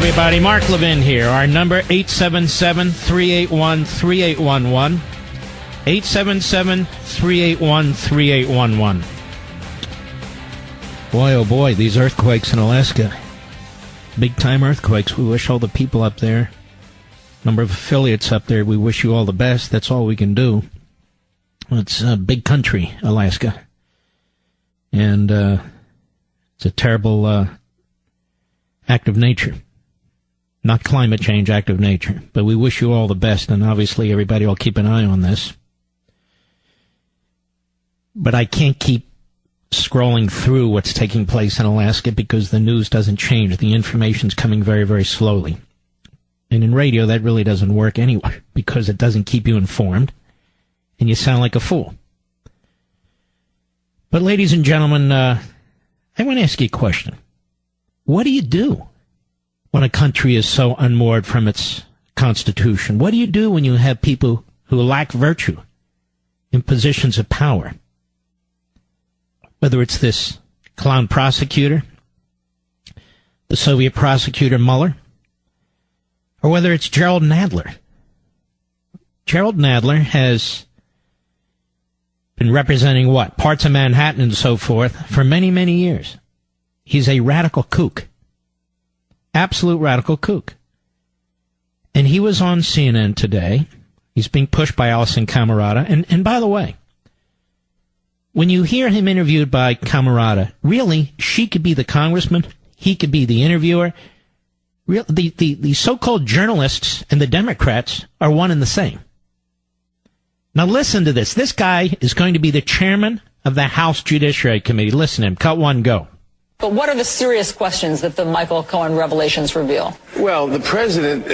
everybody. Mark Levin here. Our number, 877-381-3811. 877-381-3811. Boy, oh boy, these earthquakes in Alaska. Big-time earthquakes. We wish all the people up there, number of affiliates up there, we wish you all the best. That's all we can do. It's a big country, Alaska. And it's a terrible act of nature. Not climate change, act of nature. But we wish you all the best, and obviously everybody will keep an eye on this. But I can't keep scrolling through what's taking place in Alaska because the news doesn't change. The information's coming very, very slowly. And in radio, that really doesn't work anyway because it doesn't keep you informed, and you sound like a fool. But ladies and gentlemen, I want to ask you a question. What do you do when a country is so unmoored from its constitution? What do you do when you have people who lack virtue in positions of power? Whether it's this clown prosecutor, the Soviet prosecutor Mueller, or whether it's Gerald Nadler. Gerald Nadler has been representing what? Parts of Manhattan and so forth for many, many years. He's a radical kook. Absolute radical kook. And he was on CNN today. He's being pushed by Alison Camerata. And by the way, when you hear him interviewed by Camerata, really, she could be the congressman, he could be the interviewer. The so-called journalists and the Democrats are one and the same. Now listen to this. This guy is going to be the chairman of the House Judiciary Committee. Listen to him. Cut one, go. But what are the serious questions that the Michael Cohen revelations reveal? Well, the president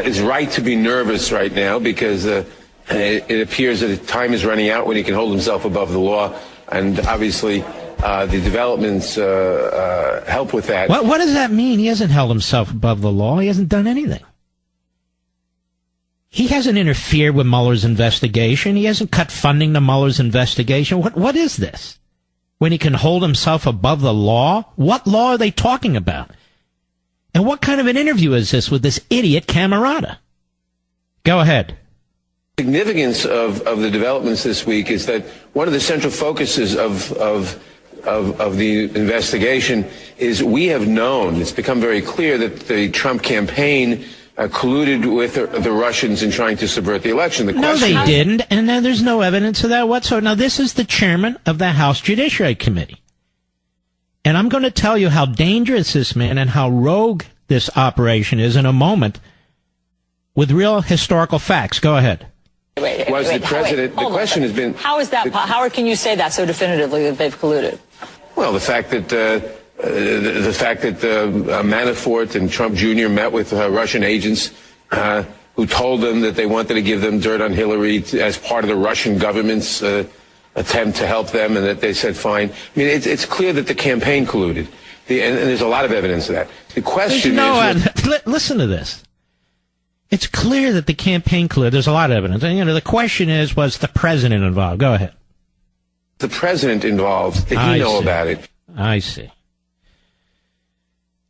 is right to be nervous right now because it appears that time is running out when he can hold himself above the law, and obviously the developments help with that. What does that mean? He hasn't held himself above the law. He hasn't done anything. He hasn't interfered with Mueller's investigation. He hasn't cut funding to Mueller's investigation. What is this? When he can hold himself above the law? What law are they talking about? And what kind of an interview is this with this idiot Camerata? Go ahead. Significance of the developments this week is that one of the central focuses of the investigation is we have known, it's become very clear that the Trump campaign colluded with the Russians in trying to subvert the election. No, they didn't, and there's no evidence of that whatsoever. Now, this is the chairman of the House Judiciary Committee. And I'm going to tell you how dangerous this man and how rogue this operation is in a moment with real historical facts. Go ahead. The question has been... How is that? How can you say that so definitively that they've colluded? Well, the fact that Manafort and Trump Jr. met with Russian agents who told them that they wanted to give them dirt on Hillary as part of the Russian government's attempt to help them, and that they said fine. I mean, it's clear that the campaign colluded, and there's a lot of evidence of that. The question is... listen to this. It's clear that the campaign colluded. There's a lot of evidence. And, the question is, was the president involved? Go ahead. The president involved. Did he know about it? I see.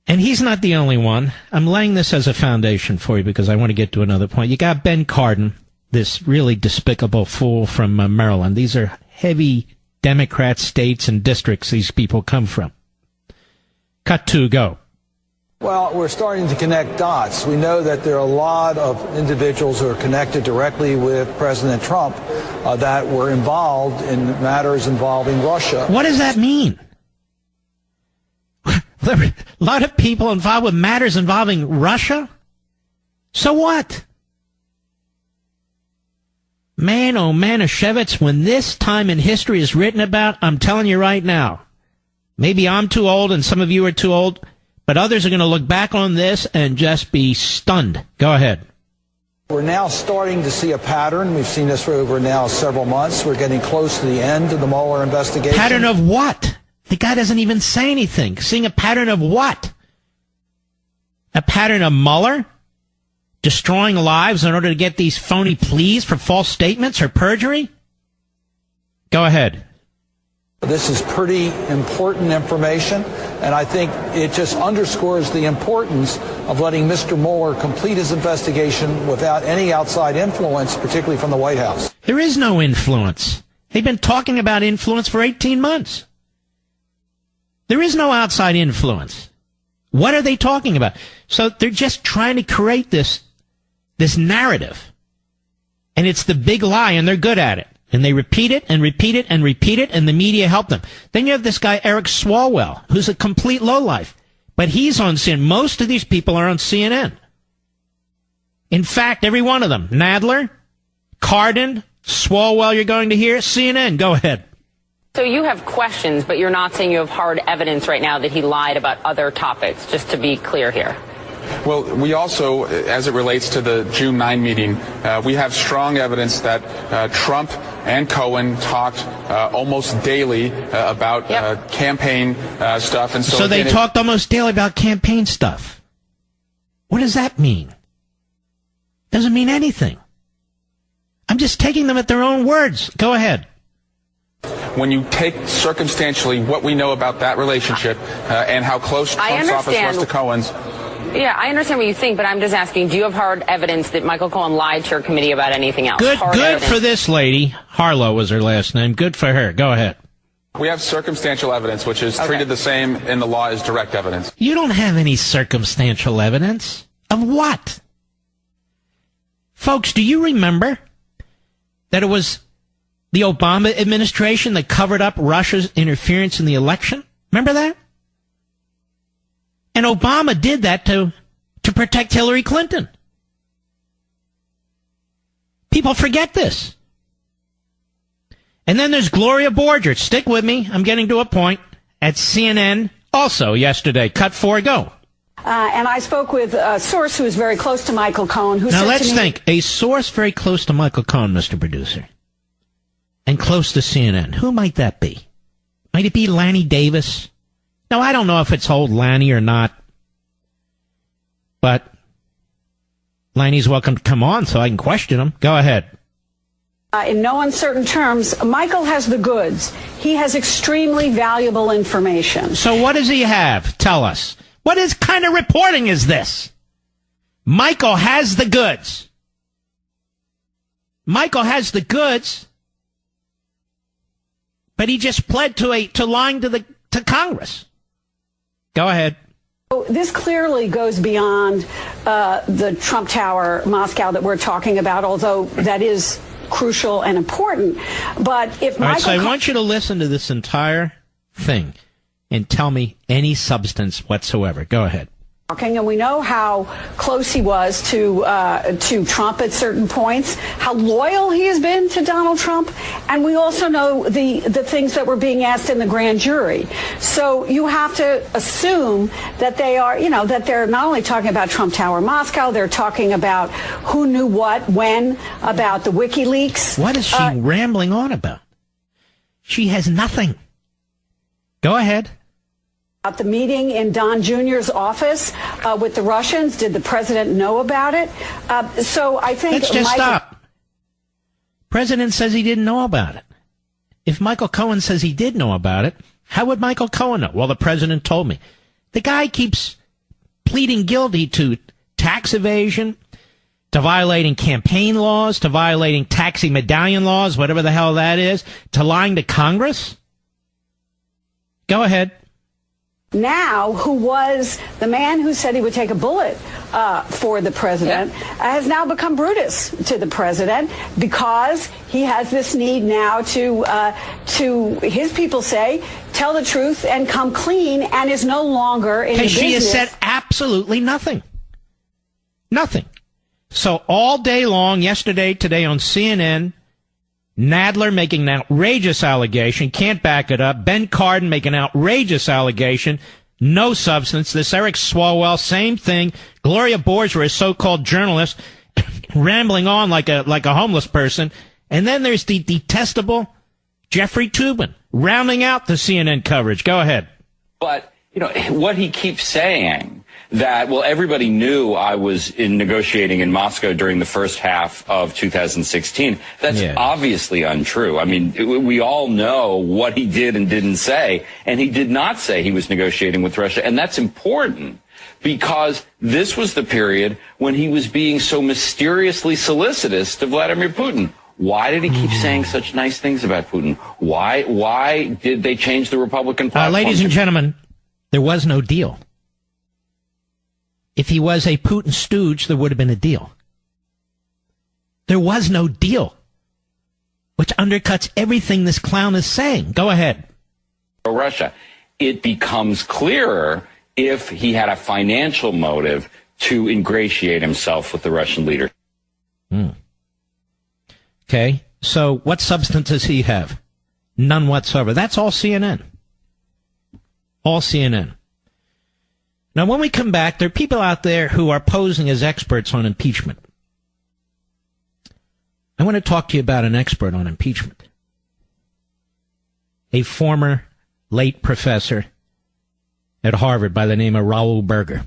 And he's not the only one. I'm laying this as a foundation for you because I want to get to another point. You got Ben Cardin, this really despicable fool from Maryland. These are heavy Democrat states and districts these people come from. Cut two, go. Well, we're starting to connect dots. We know that there are a lot of individuals who are connected directly with President Trump that were involved in matters involving Russia. What does that mean? A lot of people involved with matters involving Russia? So what? Man, oh Manischewitz, when this time in history is written about, I'm telling you right now, maybe I'm too old and some of you are too old, but others are going to look back on this and just be stunned. Go ahead. We're now starting to see a pattern. We've seen this for over now several months. We're getting close to the end of the Mueller investigation. Pattern of what? The guy doesn't even say anything. Seeing a pattern of what? A pattern of Mueller destroying lives in order to get these phony pleas for false statements or perjury? Go ahead. This is pretty important information, and I think it just underscores the importance of letting Mr. Mueller complete his investigation without any outside influence, particularly from the White House. There is no influence. They've been talking about influence for 18 months. There is no outside influence. What are they talking about? So they're just trying to create this narrative. And it's the big lie, and they're good at it. And they repeat it and repeat it and repeat it, and the media help them. Then you have this guy, Eric Swalwell, who's a complete lowlife. But he's on CNN. Most of these people are on CNN. In fact, every one of them. Nadler, Cardin, Swalwell, you're going to hear. CNN, go ahead. So you have questions, but you're not saying you have hard evidence right now that he lied about other topics, just to be clear here. Well, we also, as it relates to the June 9 meeting, we have strong evidence that Trump and Cohen talked almost daily about campaign stuff. And so they talked almost daily about campaign stuff. What does that mean? Doesn't mean anything. I'm just taking them at their own words. Go ahead. When you take circumstantially what we know about that relationship and how close Trump's office was to Cohen's. Yeah, I understand what you think, but I'm just asking, do you have hard evidence that Michael Cohen lied to your committee about anything else? Good for this lady. Harlow was her last name. Good for her. Go ahead. We have circumstantial evidence, which is treated the same in the law as direct evidence. You don't have any circumstantial evidence. Of what? Folks, do you remember that it was the Obama administration that covered up Russia's interference in the election? Remember that? And Obama did that to protect Hillary Clinton. People forget this. And then there's Gloria Borger. Stick with me. I'm getting to a point. At CNN also yesterday. Cut 4, go. And I spoke with a source who is very close to Michael Cohen. Who now said let's to me, think. A source very close to Michael Cohen, Mr. Producer. And close to CNN. Who might that be? Might it be Lanny Davis? Now, I don't know if it's old Lanny or not, but Lanny's welcome to come on so I can question him. Go ahead. in no uncertain terms, Michael has the goods. He has extremely valuable information. So what does he have? Tell us. What kind of reporting is this? Michael has the goods. Michael has the goods, but he just pled to lying to Congress. Go ahead. This clearly goes beyond the Trump Tower, Moscow, that we're talking about, although that is crucial and important. But if Michael... All right, so I want you to listen to this entire thing and tell me any substance whatsoever. Go ahead. And we know how close he was to Trump at certain points, how loyal he has been to Donald Trump, and we also know the things that were being asked in the grand jury. So you have to assume that they are, that they're not only talking about Trump Tower Moscow, they're talking about who knew what, when, about the WikiLeaks. What is she rambling on about? She has nothing. Go ahead. About the meeting in Don Jr.'s office with the Russians. Did the president know about it? So I think... Let's just stop. President says he didn't know about it. If Michael Cohen says he did know about it, how would Michael Cohen know? Well, the president told me. The guy keeps pleading guilty to tax evasion, to violating campaign laws, to violating taxi medallion laws, whatever the hell that is, to lying to Congress. Go ahead. Now, who was the man who said he would take a bullet for the president, has now become Brutus to the president because he has this need now to his people say, tell the truth and come clean, and is no longer in the business. She has said absolutely nothing. Nothing. So all day long, yesterday, today on CNN, Nadler making an outrageous allegation, can't back it up. Ben Cardin making an outrageous allegation, no substance. This Eric Swalwell, same thing. Gloria Borger, a so-called journalist, rambling on like a homeless person. And then there's the detestable Jeffrey Toobin, rounding out the CNN coverage. Go ahead. But, what he keeps saying that, well, everybody knew I was negotiating in Moscow during the first half of 2016. That's obviously untrue. I mean, we all know what he did and didn't say, and he did not say he was negotiating with Russia, and that's important because this was the period when he was being so mysteriously solicitous to Vladimir Putin. Why did he keep saying such nice things about Putin? Why did they change the Republican platform? Ladies and gentlemen, there was no deal. If he was a Putin stooge, there would have been a deal. There was no deal, which undercuts everything this clown is saying. Go ahead. Russia. It becomes clearer if he had a financial motive to ingratiate himself with the Russian leader. Okay, so what substance does he have? None whatsoever. That's all CNN. All CNN. Now, when we come back, there are people out there who are posing as experts on impeachment. I want to talk to you about an expert on impeachment. A former late professor at Harvard by the name of Raoul Berger.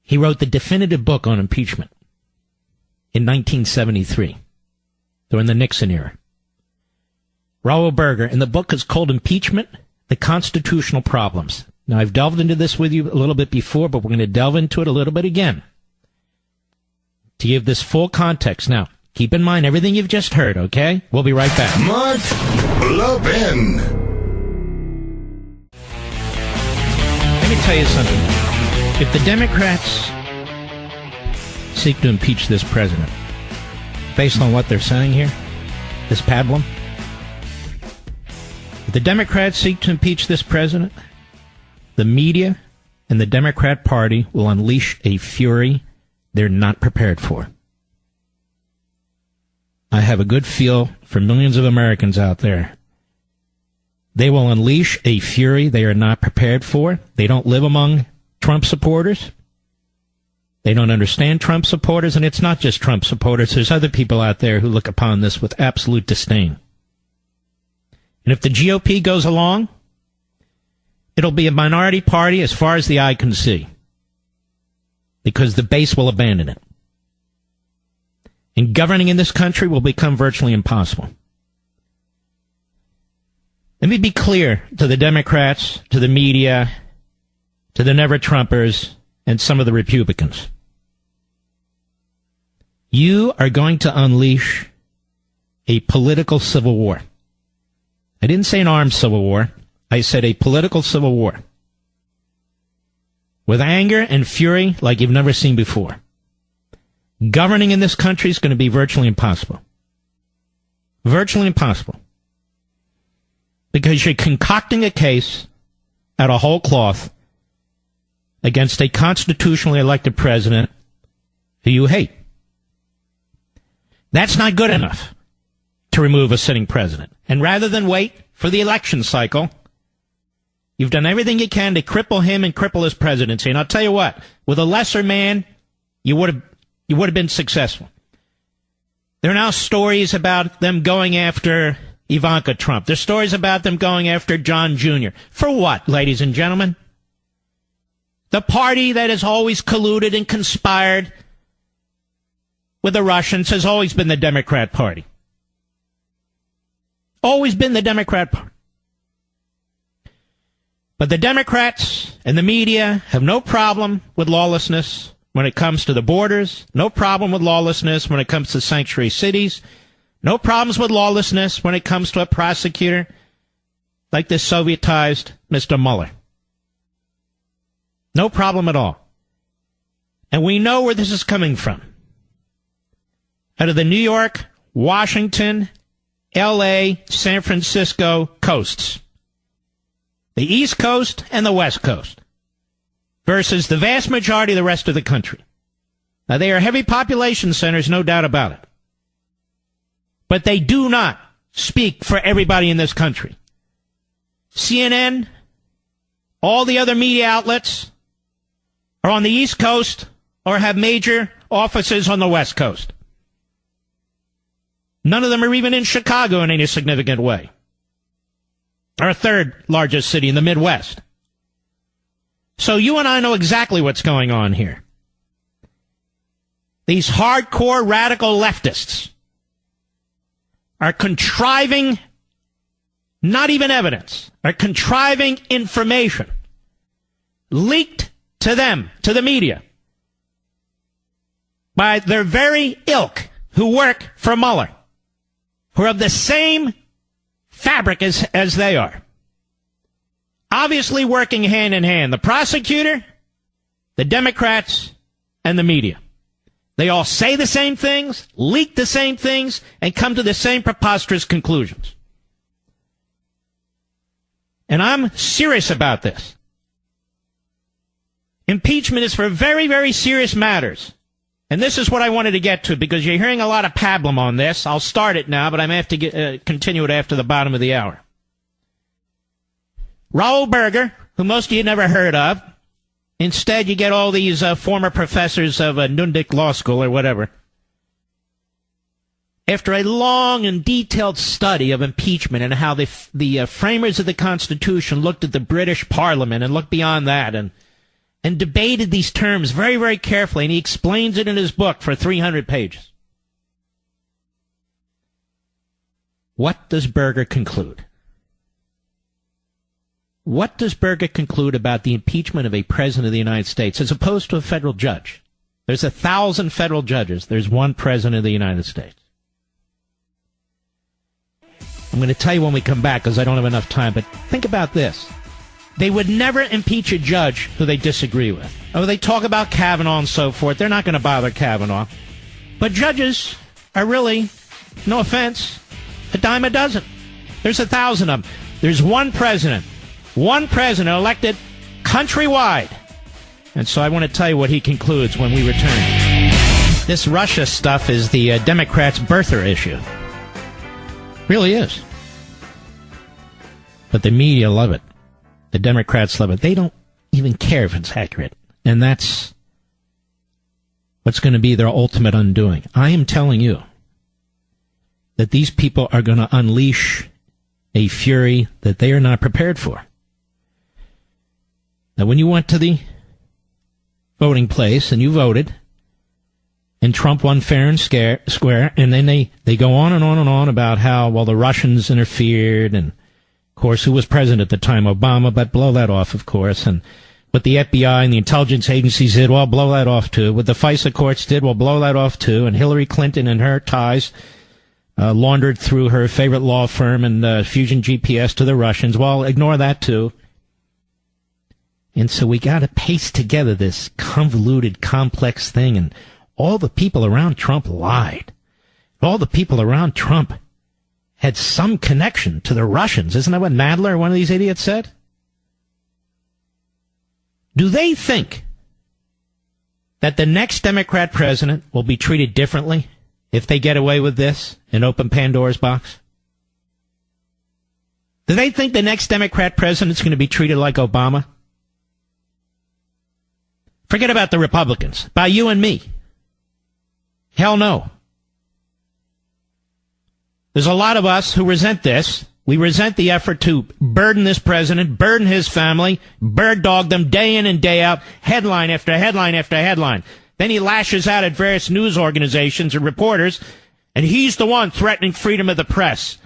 He wrote the definitive book on impeachment in 1973, during the Nixon era. Raoul Berger, and the book is called Impeachment, The Constitutional Problems. Now, I've delved into this with you a little bit before, but we're going to delve into it a little bit again to give this full context. Now, keep in mind everything you've just heard, okay? We'll be right back. Mark Levin. Let me tell you something. If the Democrats seek to impeach this president, based on what they're saying here, this pablum, if the Democrats seek to impeach this president, the media and the Democrat Party will unleash a fury they're not prepared for. I have a good feel for millions of Americans out there. They will unleash a fury they are not prepared for. They don't live among Trump supporters. They don't understand Trump supporters, and it's not just Trump supporters. There's other people out there who look upon this with absolute disdain. And if the GOP goes along, it'll be a minority party as far as the eye can see, because the base will abandon it. And governing in this country will become virtually impossible. Let me be clear to the Democrats, to the media, to the never-Trumpers, and some of the Republicans. You are going to unleash a political civil war. I didn't say an armed civil war. I said a political civil war. With anger and fury like you've never seen before. Governing in this country is going to be virtually impossible. Virtually impossible. Because you're concocting a case out of whole cloth against a constitutionally elected president who you hate. That's not good enough to remove a sitting president. And rather than wait for the election cycle, you've done everything you can to cripple him and cripple his presidency. And I'll tell you what, with a lesser man, you would have been successful. There are now stories about them going after Ivanka Trump. There's stories about them going after John Jr. For what, ladies and gentlemen? The party that has always colluded and conspired with the Russians has always been the Democrat Party. Always been the Democrat Party. But the Democrats and the media have no problem with lawlessness when it comes to the borders, no problem with lawlessness when it comes to sanctuary cities, no problems with lawlessness when it comes to a prosecutor like this Sovietized Mr. Mueller. No problem at all. And we know where this is coming from. Out of the New York, Washington, L.A., San Francisco coasts. The East Coast and the West Coast. Versus the vast majority of the rest of the country. Now, they are heavy population centers, no doubt about it. But they do not speak for everybody in this country. CNN, all the other media outlets are on the East Coast or have major offices on the West Coast. None of them are even in Chicago in any significant way. Our third largest city in the Midwest. So you and I know exactly what's going on here. These hardcore radical leftists are contriving, not even evidence, are contriving information leaked to them, to the media, by their very ilk who work for Mueller, who are of the same fabric as they are. Obviously working hand in hand. The prosecutor, the Democrats, and the media. They all say the same things, leak the same things, and come to the same preposterous conclusions. And I'm serious about this. Impeachment is for very, very serious matters. And this is what I wanted to get to, because you're hearing a lot of pablum on this. I'll start it now, but I may have to continue it after the bottom of the hour. Raoul Berger, who most of you never heard of. Instead, you get all these former professors of Nundik Law School or whatever. After a long and detailed study of impeachment and how the framers of the Constitution looked at the British Parliament and looked beyond that and debated these terms very, very carefully, and he explains it in his book for 300 pages. What does Berger conclude? What does Berger conclude about the impeachment of a president of the United States as opposed to a federal judge? There's 1,000 federal judges. There's one president of the United States. I'm going to tell you when we come back because I don't have enough time, but think about this. They would never impeach a judge who they disagree with. Oh, they talk about Kavanaugh and so forth. They're not going to bother Kavanaugh. But judges are really, no offense, a dime a dozen. There's 1,000 of them. There's one president elected countrywide. And so I want to tell you what he concludes when we return. This Russia stuff is the Democrats' birther issue. Really is. But the media love it. The Democrats love it. They don't even care if it's accurate. And that's what's going to be their ultimate undoing. I am telling you that these people are going to unleash a fury that they are not prepared for. Now, when you went to the voting place and you voted, and Trump won fair and square, and then they go on and on and on about how, well, the Russians interfered, and, of course, who was president at the time? Obama, but blow that off, of course, and what the FBI and the intelligence agencies did, well, blow that off, too. What the FISA courts did, well, blow that off, too, and Hillary Clinton and her ties laundered through her favorite law firm and Fusion GPS to the Russians, well, ignore that, too. And so we got to paste together this convoluted, complex thing, and all the people around Trump lied. All the people around Trump had some connection to the Russians. Isn't that what Nadler, one of these idiots, said? Do they think that the next Democrat president will be treated differently if they get away with this and open Pandora's box? Do they think the next Democrat president is going to be treated like Obama? Forget about the Republicans. By you and me. Hell no. There's a lot of us who resent this. We resent the effort to burden this president, burden his family, bird dog them day in and day out, headline after headline after headline. Then he lashes out at various news organizations and reporters, and he's the one threatening freedom of the press.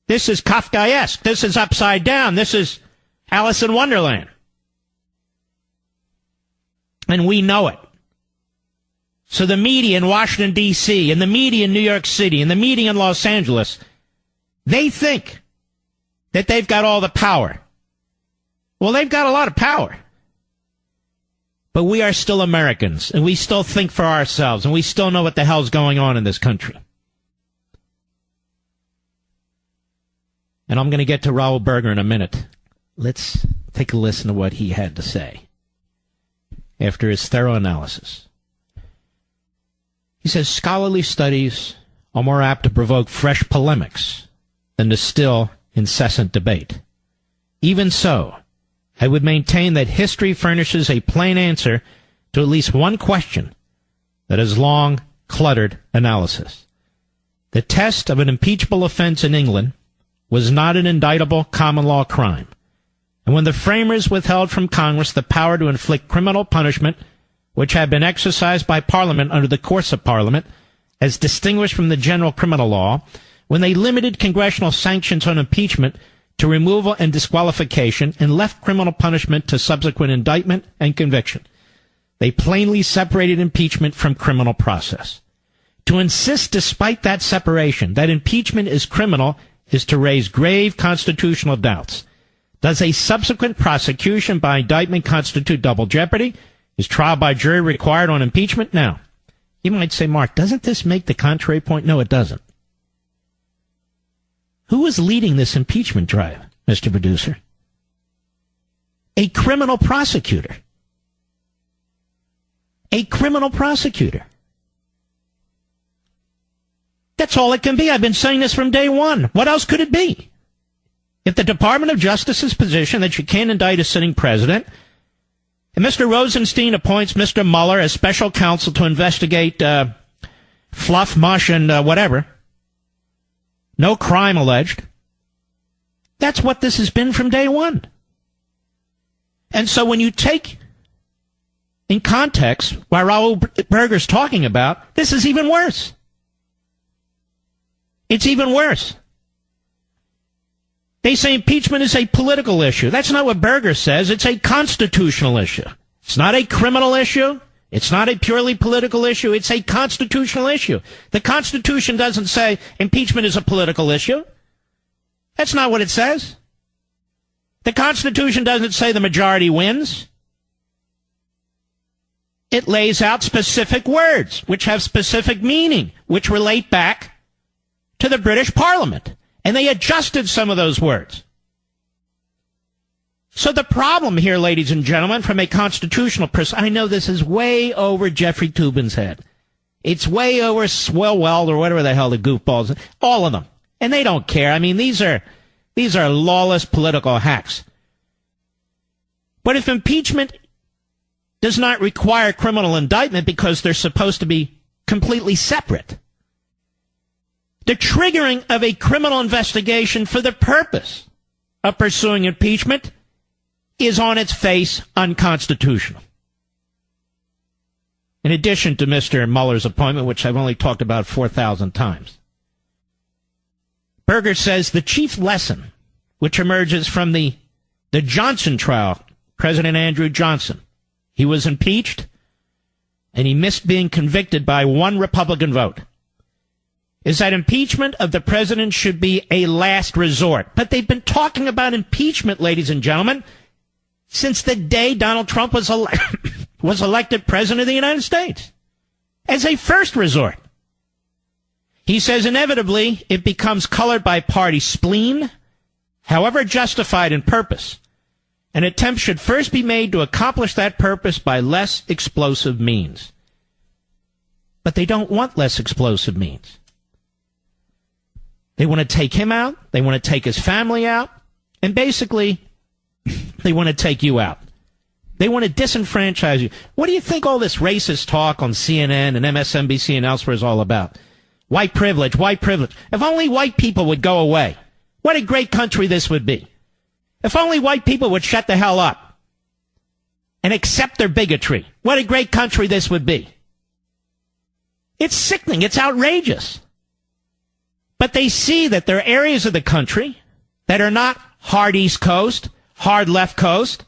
This is Kafkaesque. This is upside down. This is Alice in Wonderland. And we know it. So the media in Washington, D.C., and the media in New York City, and the media in Los Angeles, they think that they've got all the power. Well, they've got a lot of power. But we are still Americans, and we still think for ourselves, and we still know what the hell's going on in this country. And I'm going to get to Raoul Berger in a minute. Let's take a listen to what he had to say after his thorough analysis. He says scholarly studies are more apt to provoke fresh polemics than to still incessant debate. Even so, I would maintain that history furnishes a plain answer to at least one question that has long cluttered analysis. The test of an impeachable offense in England was not an indictable common law crime, And when the framers withheld from Congress the power to inflict criminal punishment, which had been exercised by Parliament under the course of Parliament, as distinguished from the general criminal law, when they limited congressional sanctions on impeachment to removal and disqualification and left criminal punishment to subsequent indictment and conviction, they plainly separated impeachment from criminal process. To insist, despite that separation, that impeachment is criminal is to raise grave constitutional doubts. Does a subsequent prosecution by indictment constitute double jeopardy? Is trial by jury required on impeachment? Now, you might say, Mark, doesn't this make the contrary point? No, it doesn't. Who is leading this impeachment drive, Mr. Producer? A criminal prosecutor. A criminal prosecutor. That's all it can be. I've been saying this from day one. What else could it be? If the Department of Justice's position that you can't indict a sitting president, and Mr. Rosenstein appoints Mr. Mueller as special counsel to investigate fluff, mush, and whatever, no crime alleged, that's what this has been from day one. And so when you take in context what Raul Berger's talking about, this is even worse. It's even worse. They say impeachment is a political issue. That's not what Berger says. It's a constitutional issue. It's not a criminal issue. It's not a purely political issue. It's a constitutional issue. The Constitution doesn't say impeachment is a political issue. That's not what it says. The Constitution doesn't say the majority wins. It lays out specific words, which have specific meaning, which relate back to the British Parliament. And they adjusted some of those words. So the problem here, ladies and gentlemen, from a constitutional perspective, I know this is way over Jeffrey Toobin's head. It's way over Swalwell or whatever the hell the goofballs, all of them. And they don't care. I mean, these are lawless political hacks. But if impeachment does not require criminal indictment because they're supposed to be completely separate, the triggering of a criminal investigation for the purpose of pursuing impeachment is on its face unconstitutional. In addition to Mr. Mueller's appointment, which I've only talked about 4,000 times, Berger says the chief lesson which emerges from the Johnson trial, President Andrew Johnson, he was impeached and he missed being convicted by one Republican vote, is that impeachment of the president should be a last resort. But they've been talking about impeachment, ladies and gentlemen, since the day Donald Trump was elected president of the United States, as a first resort. He says inevitably it becomes colored by party spleen, however justified in purpose. An attempt should first be made to accomplish that purpose by less explosive means. But they don't want less explosive means. They want to take him out. They want to take his family out. And basically, they want to take you out. They want to disenfranchise you. What do you think all this racist talk on CNN and MSNBC and elsewhere is all about? White privilege, white privilege. If only white people would go away. What a great country this would be. If only white people would shut the hell up and accept their bigotry. What a great country this would be. It's sickening. It's outrageous. But they see that there are areas of the country that are not hard East Coast, hard left coast,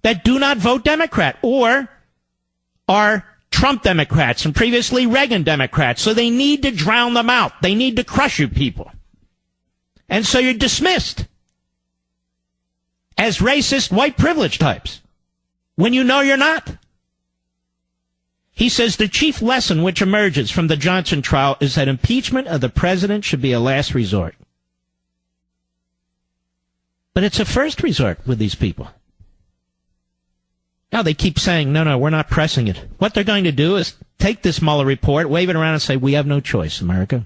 that do not vote Democrat or are Trump Democrats and previously Reagan Democrats. So they need to drown them out. They need to crush you people. And so you're dismissed as racist white privilege types when you know you're not. He says the chief lesson which emerges from the Johnson trial is that impeachment of the president should be a last resort. But it's a first resort with these people. Now they keep saying, no, we're not pressing it. What they're going to do is take this Mueller report, wave it around and say, we have no choice, America.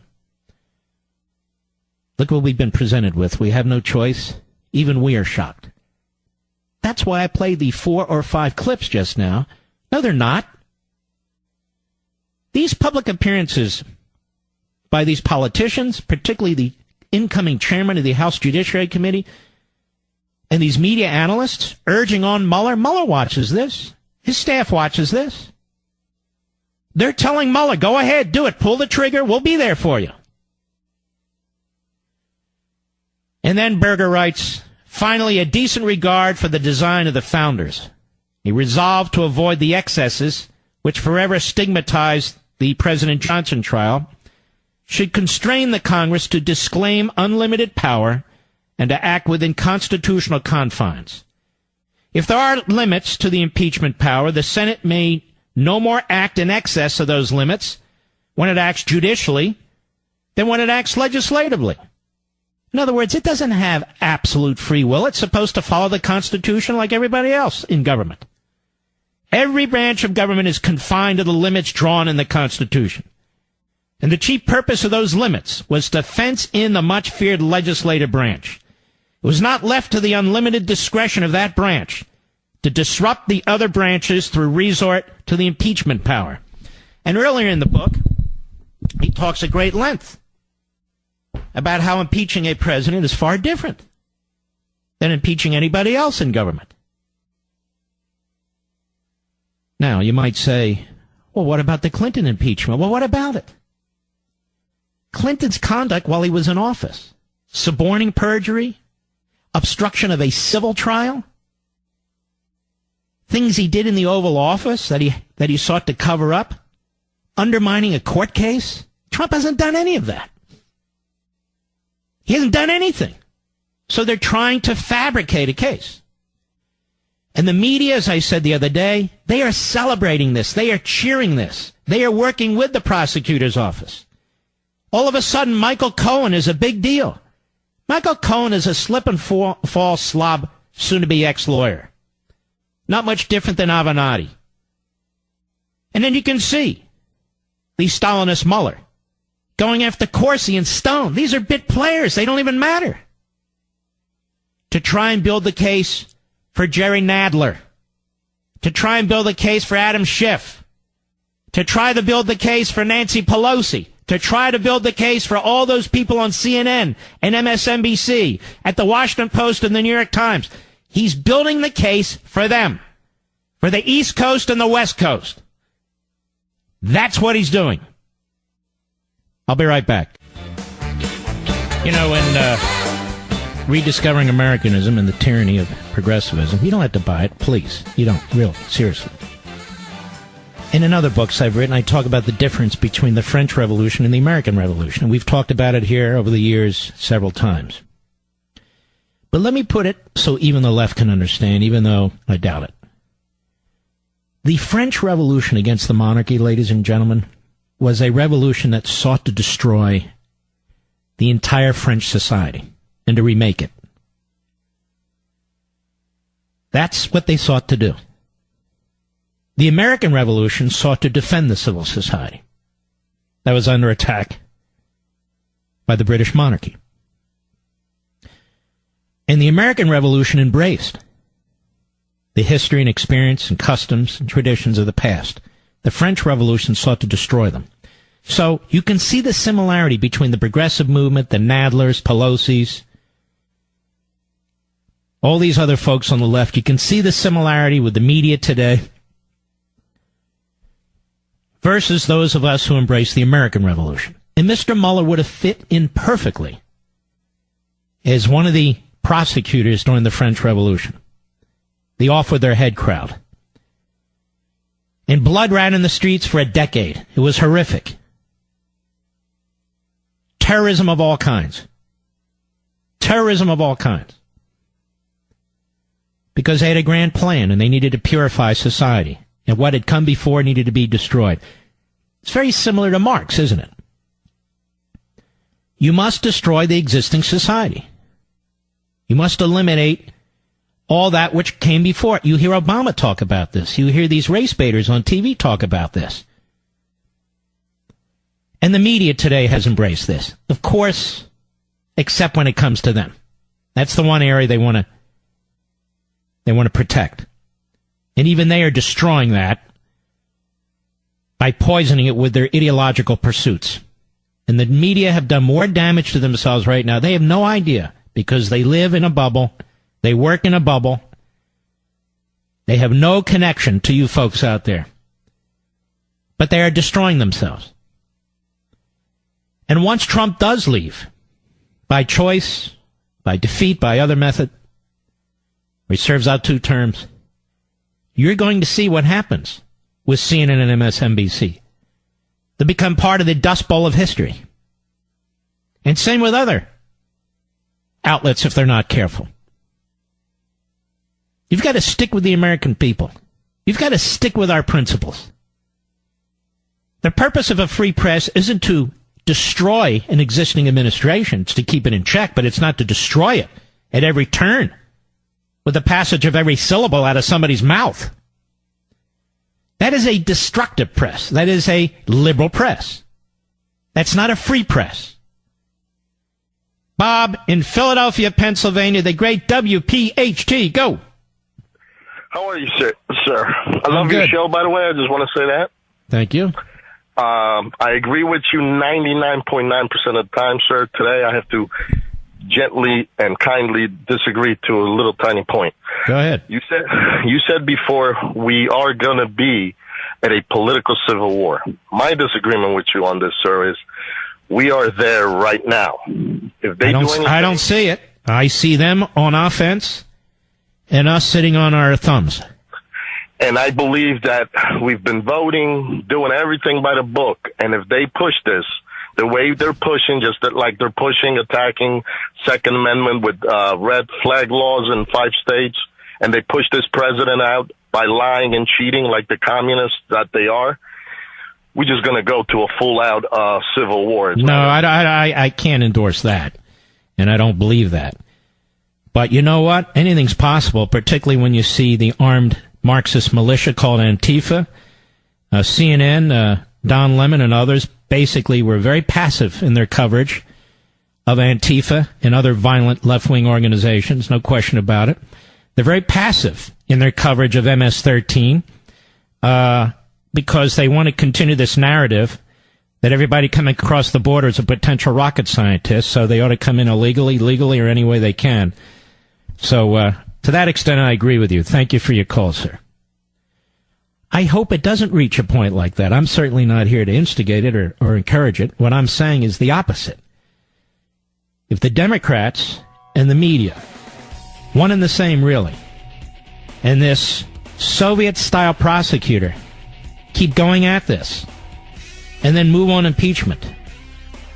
Look what we've been presented with. We have no choice. Even we are shocked. That's why I played the 4 or 5 clips just now. No, they're not. These public appearances by these politicians, particularly the incoming chairman of the House Judiciary Committee, and these media analysts urging on Mueller. Mueller watches this. His staff watches this. They're telling Mueller, go ahead, do it, pull the trigger, we'll be there for you. And then Berger writes, finally, a decent regard for the design of the founders. He resolved to avoid the excesses which forever stigmatized the President Johnson trial, should constrain the Congress to disclaim unlimited power and to act within constitutional confines. If there are limits to the impeachment power, the Senate may no more act in excess of those limits when it acts judicially than when it acts legislatively. In other words, it doesn't have absolute free will. It's supposed to follow the Constitution like everybody else in government. Every branch of government is confined to the limits drawn in the Constitution. And the chief purpose of those limits was to fence in the much-feared legislative branch. It was not left to the unlimited discretion of that branch to disrupt the other branches through resort to the impeachment power. And earlier in the book, he talks at great length about how impeaching a president is far different than impeaching anybody else in government. Now, you might say, well, what about the Clinton impeachment? Well, what about it? Clinton's conduct while he was in office, suborning perjury, obstruction of a civil trial, things he did in the Oval Office that he sought to cover up, undermining a court case. Trump hasn't done any of that. He hasn't done anything. So they're trying to fabricate a case. And the media, as I said the other day, they are celebrating this. They are cheering this. They are working with the prosecutor's office. All of a sudden, Michael Cohen is a big deal. Michael Cohen is a slip and fall slob, soon-to-be ex-lawyer. Not much different than Avenatti. And then you can see the Stalinist Mueller going after Corsi and Stone. These are bit players. They don't even matter. To try and build the case for Jerry Nadler. To try and build a case for Adam Schiff. To try to build the case for Nancy Pelosi. To try to build the case for all those people on CNN and MSNBC, at the Washington Post and the New York Times. He's building the case for them. For the East Coast and the West Coast. That's what he's doing. I'll be right back. You know, in Rediscovering Americanism and the Tyranny of Progressivism, you don't have to buy it, please. You don't, really, seriously. And in other books I've written, I talk about the difference between the French Revolution and the American Revolution. And we've talked about it here over the years several times. But let me put it so even the left can understand, even though I doubt it. The French Revolution against the monarchy, ladies and gentlemen, was a revolution that sought to destroy the entire French society and to remake it. That's what they sought to do. The American Revolution sought to defend the civil society that was under attack by the British monarchy. And the American Revolution embraced the history and experience and customs and traditions of the past. The French Revolution sought to destroy them. So you can see the similarity between the progressive movement, the Nadlers, Pelosi's, all these other folks on the left. You can see the similarity with the media today versus those of us who embrace the American Revolution. And Mr. Mueller would have fit in perfectly as one of the prosecutors during the French Revolution. The off-with-their-head crowd. And blood ran in the streets for a decade. It was horrific. Terrorism of all kinds. Terrorism of all kinds. Because they had a grand plan and they needed to purify society. And what had come before needed to be destroyed. It's very similar to Marx, isn't it? You must destroy the existing society. You must eliminate all that which came before it. You hear Obama talk about this. You hear these race baiters on TV talk about this. And the media today has embraced this. Of course, except when it comes to them. That's the one area they want to protect. And even they are destroying that by poisoning it with their ideological pursuits. And the media have done more damage to themselves right now. They have no idea because they live in a bubble. They work in a bubble. They have no connection to you folks out there. But they are destroying themselves. And once Trump does leave, by choice, by defeat, by other method, or he serves out 2 terms, you're going to see what happens with CNN and MSNBC. They become part of the Dust Bowl of history. And same with other outlets if they're not careful. You've got to stick with the American people. You've got to stick with our principles. The purpose of a free press isn't to destroy an existing administration. It's to keep it in check, but it's not to destroy it at every turn with the passage of every syllable out of somebody's mouth. That is a destructive press. That is a liberal press. That's not a free press. Bob in Philadelphia, Pennsylvania, the great WPHT. Go. How are you, sir? I love your show, by the way. I just want to say that. Thank you. I agree with you 99.9% of the time, sir. Today I have to gently and kindly disagree to a little tiny point. Go ahead. You said before we are going to be at a political civil war. My disagreement with you on this, sir, is we are there right now. If they do anything, I don't see it. I see them on offense and us sitting on our thumbs. And I believe that we've been voting, doing everything by the book. And if they push this, the way they're pushing, just like they're pushing, attacking Second Amendment with red flag laws in 5 states, and they push this president out by lying and cheating like the communists that they are, we're just going to go to a full-out civil war. No, I can't endorse that, and I don't believe that. But you know what? Anything's possible, particularly when you see the armed Marxist militia called Antifa. CNN, Don Lemon and others basically were very passive in their coverage of Antifa and other violent left-wing organizations, no question about it. They're very passive in their coverage of MS-13 because they want to continue this narrative that everybody coming across the border is a potential rocket scientist, so they ought to come in illegally, legally, or any way they can. So to that extent, I agree with you. Thank you for your call, sir. I hope it doesn't reach a point like that. I'm certainly not here to instigate it or encourage it. What I'm saying is the opposite. If the Democrats and the media, one and the same really, and this Soviet-style prosecutor keep going at this and then move on impeachment,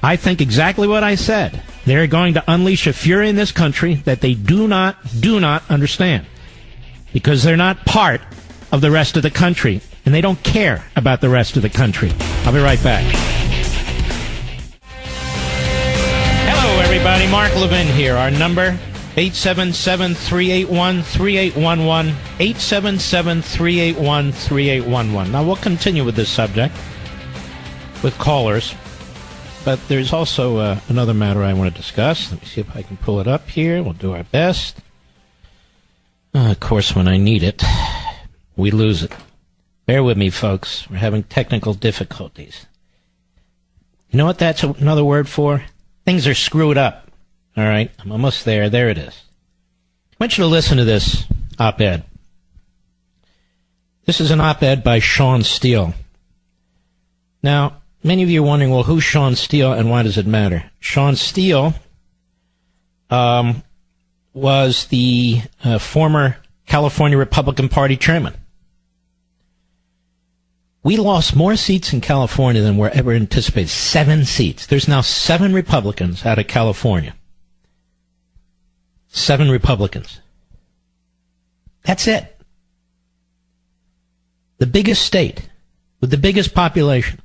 I think exactly what I said. They're going to unleash a fury in this country that they do not understand because they're not part of the rest of the country, and they don't care about the rest of the country. I'll be right back. Hello, everybody. Mark Levin here. Our number, 877-381-3811, 877-381-3811. Now, we'll continue with this subject with callers, but there's also another matter I want to discuss. Let me see if I can pull it up here. We'll do our best. Of course, when I need it, we lose it. Bear with me, folks. We're having technical difficulties. You know what that's another word for? Things are screwed up. All right, I'm almost there. There it is. I want you to listen to this op-ed. This is an op-ed by Sean Steele. Now, many of you are wondering, well, who's Sean Steele and why does it matter? Sean Steele was the former California Republican Party chairman. We lost more seats in California than were ever anticipated. 7 seats. There's now 7 Republicans out of California. 7 Republicans. That's it. The biggest state with the biggest population.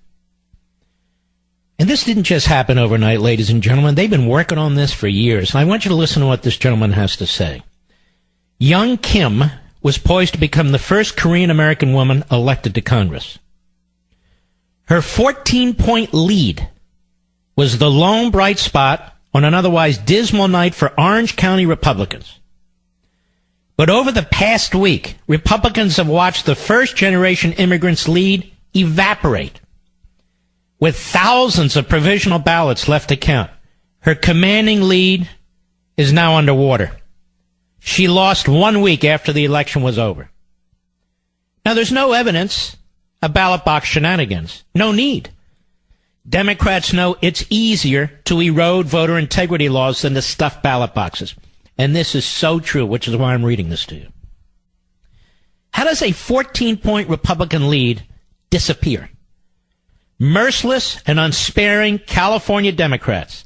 And this didn't just happen overnight, ladies and gentlemen. They've been working on this for years. And I want you to listen to what this gentleman has to say. Young Kim was poised to become the first Korean-American woman elected to Congress. Her 14-point lead was the lone bright spot on an otherwise dismal night for Orange County Republicans. But over the past week, Republicans have watched the first-generation immigrants' lead evaporate. With thousands of provisional ballots left to count, her commanding lead is now underwater. She lost 1 week after the election was over. Now, there's no evidence of ballot box shenanigans. No need. Democrats know it's easier to erode voter integrity laws than to stuff ballot boxes. And this is so true, which is why I'm reading this to you. How does a 14-point Republican lead disappear? Merciless and unsparing California Democrats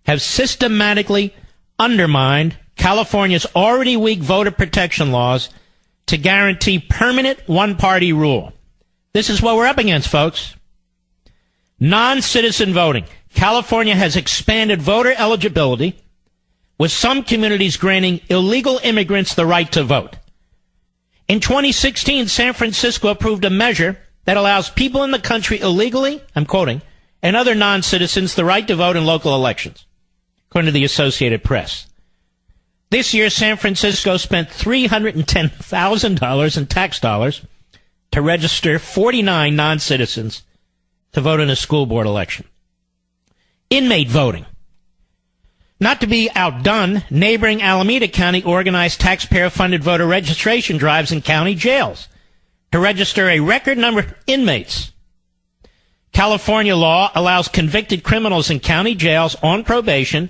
have systematically undermined California's already weak voter protection laws to guarantee permanent one-party rule. This is what we're up against, folks. Non-citizen voting. California has expanded voter eligibility, with some communities granting illegal immigrants the right to vote. In 2016, San Francisco approved a measure that allows people in the country illegally, I'm quoting, and other non-citizens the right to vote in local elections, according to the Associated Press. This year, San Francisco spent $310,000 in tax dollars to register 49 non-citizens to vote in a school board election. Inmate voting. Not to be outdone, neighboring Alameda County organized taxpayer-funded voter registration drives in county jails to register a record number of inmates. California law allows convicted criminals in county jails on probation,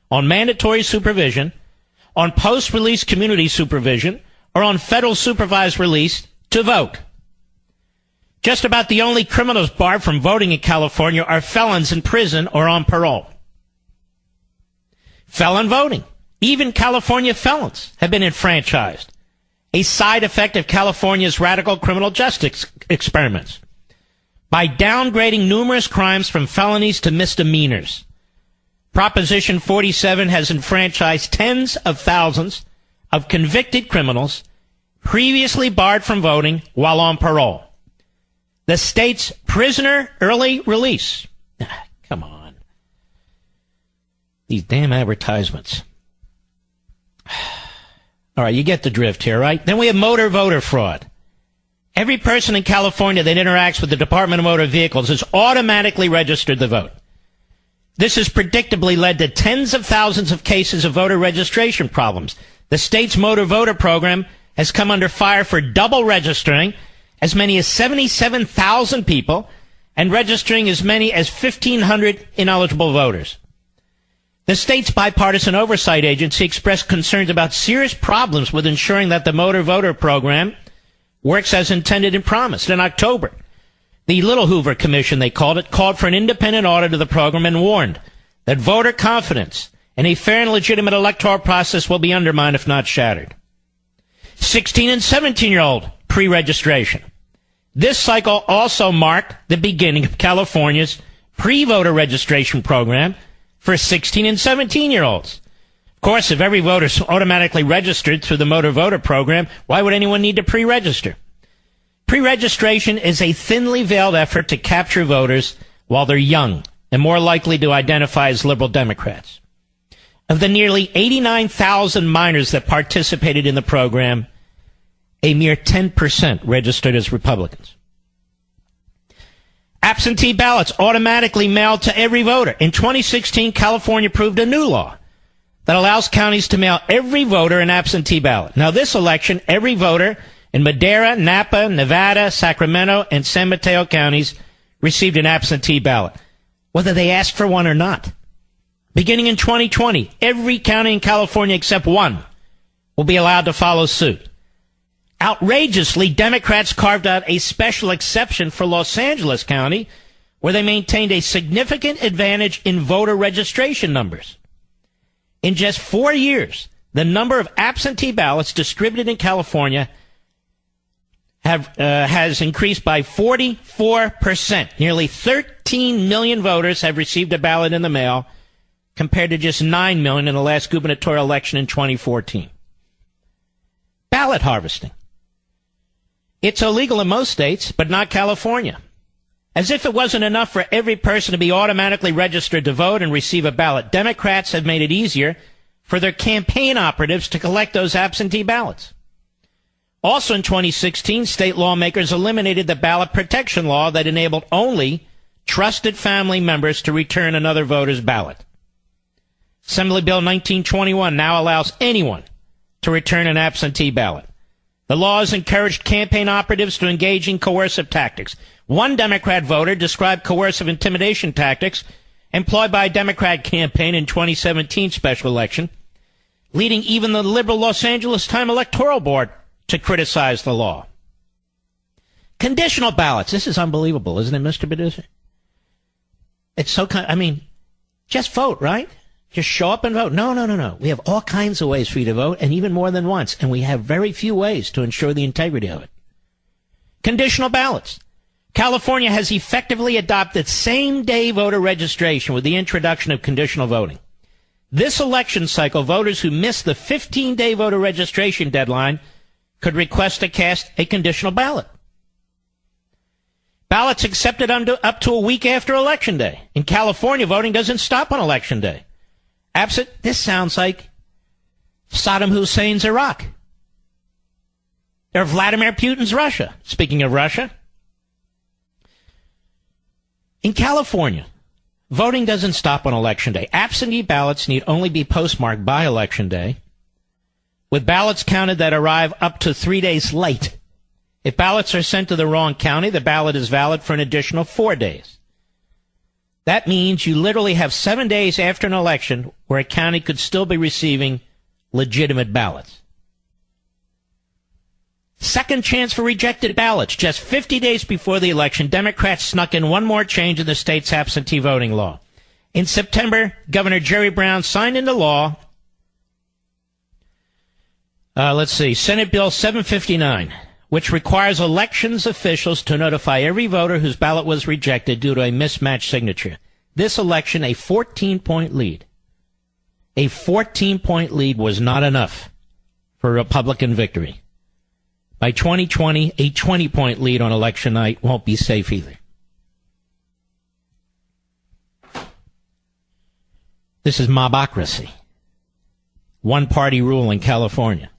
on mandatory supervision, on post-release community supervision, or on federal supervised release to vote. Just about the only criminals barred from voting in California are felons in prison or on parole. Felon voting. Even California felons have been enfranchised, a side effect of California's radical criminal justice experiments, by downgrading numerous crimes from felonies to misdemeanors. Proposition 47 has enfranchised tens of thousands of convicted criminals previously barred from voting while on parole. The state's prisoner early release. Come on. These damn advertisements. All right, you get the drift here, right? Then we have motor voter fraud. Every person in California that interacts with the Department of Motor Vehicles is automatically registered to vote. This has predictably led to tens of thousands of cases of voter registration problems. The state's motor voter program has come under fire for double registering as many as 77,000 people and registering as many as 1,500 ineligible voters. The state's bipartisan oversight agency expressed concerns about serious problems with ensuring that the motor voter program works as intended and promised. In October, the Little Hoover Commission, they called it, called for an independent audit of the program and warned that voter confidence in a fair and legitimate electoral process will be undermined if not shattered. 16 and 17-year-old pre-registration. This cycle also marked the beginning of California's pre-voter registration program for 16 and 17-year-olds. Of course, if every voter is automatically registered through the motor voter program, why would anyone need to pre-register? Pre-registration is a thinly veiled effort to capture voters while they're young and more likely to identify as liberal Democrats. Of the nearly 89,000 minors that participated in the program, a mere 10% registered as Republicans. Absentee ballots automatically mailed to every voter. In 2016, California approved a new law that allows counties to mail every voter an absentee ballot. Now, this election, every voter in Madera, Napa, Nevada, Sacramento, and San Mateo counties received an absentee ballot, whether they asked for one or not. Beginning in 2020, every county in California except one will be allowed to follow suit. Outrageously, Democrats carved out a special exception for Los Angeles County, where they maintained a significant advantage in voter registration numbers. In just 4 years, the number of absentee ballots distributed in California has increased by 44%. Nearly 13 million voters have received a ballot in the mail, compared to just 9 million in the last gubernatorial election in 2014. Ballot harvesting. It's illegal in most states, but not California. As if it wasn't enough for every person to be automatically registered to vote and receive a ballot, Democrats have made it easier for their campaign operatives to collect those absentee ballots. Also in 2016, state lawmakers eliminated the ballot protection law that enabled only trusted family members to return another voter's ballot. Assembly Bill 1921 now allows anyone to return an absentee ballot. The laws encouraged campaign operatives to engage in coercive tactics. One Democrat voter described coercive intimidation tactics employed by a Democrat campaign in 2017 special election, leading even the liberal Los Angeles Times Electoral Board to criticize the law. Conditional ballots. This is unbelievable, isn't it, Mr. Producer? It's so just vote, right? Just show up and vote. No. We have all kinds of ways for you to vote, and even more than once, and we have very few ways to ensure the integrity of it. Conditional ballots. California has effectively adopted same-day voter registration with the introduction of conditional voting. This election cycle, voters who missed the 15-day voter registration deadline could request to cast a conditional ballot. Ballots accepted up to a week after Election Day. In California, voting doesn't stop on Election Day. This sounds like Saddam Hussein's Iraq. Or Vladimir Putin's Russia. Speaking of Russia. In California, voting doesn't stop on Election Day. Absentee ballots need only be postmarked by Election Day, with ballots counted that arrive up to 3 days late. If ballots are sent to the wrong county, the ballot is valid for an additional 4 days. That means you literally have 7 days after an election where a county could still be receiving legitimate ballots. Second chance for rejected ballots. Just 50 days before the election, Democrats snuck in one more change in the state's absentee voting law. In September, Governor Jerry Brown signed into law, Senate Bill 759, which requires elections officials to notify every voter whose ballot was rejected due to a mismatched signature. This election, a 14-point lead. A 14-point lead was not enough for Republican victory. By 2020, a 20-point lead on election night won't be safe either. This is mobocracy. One-party rule in California.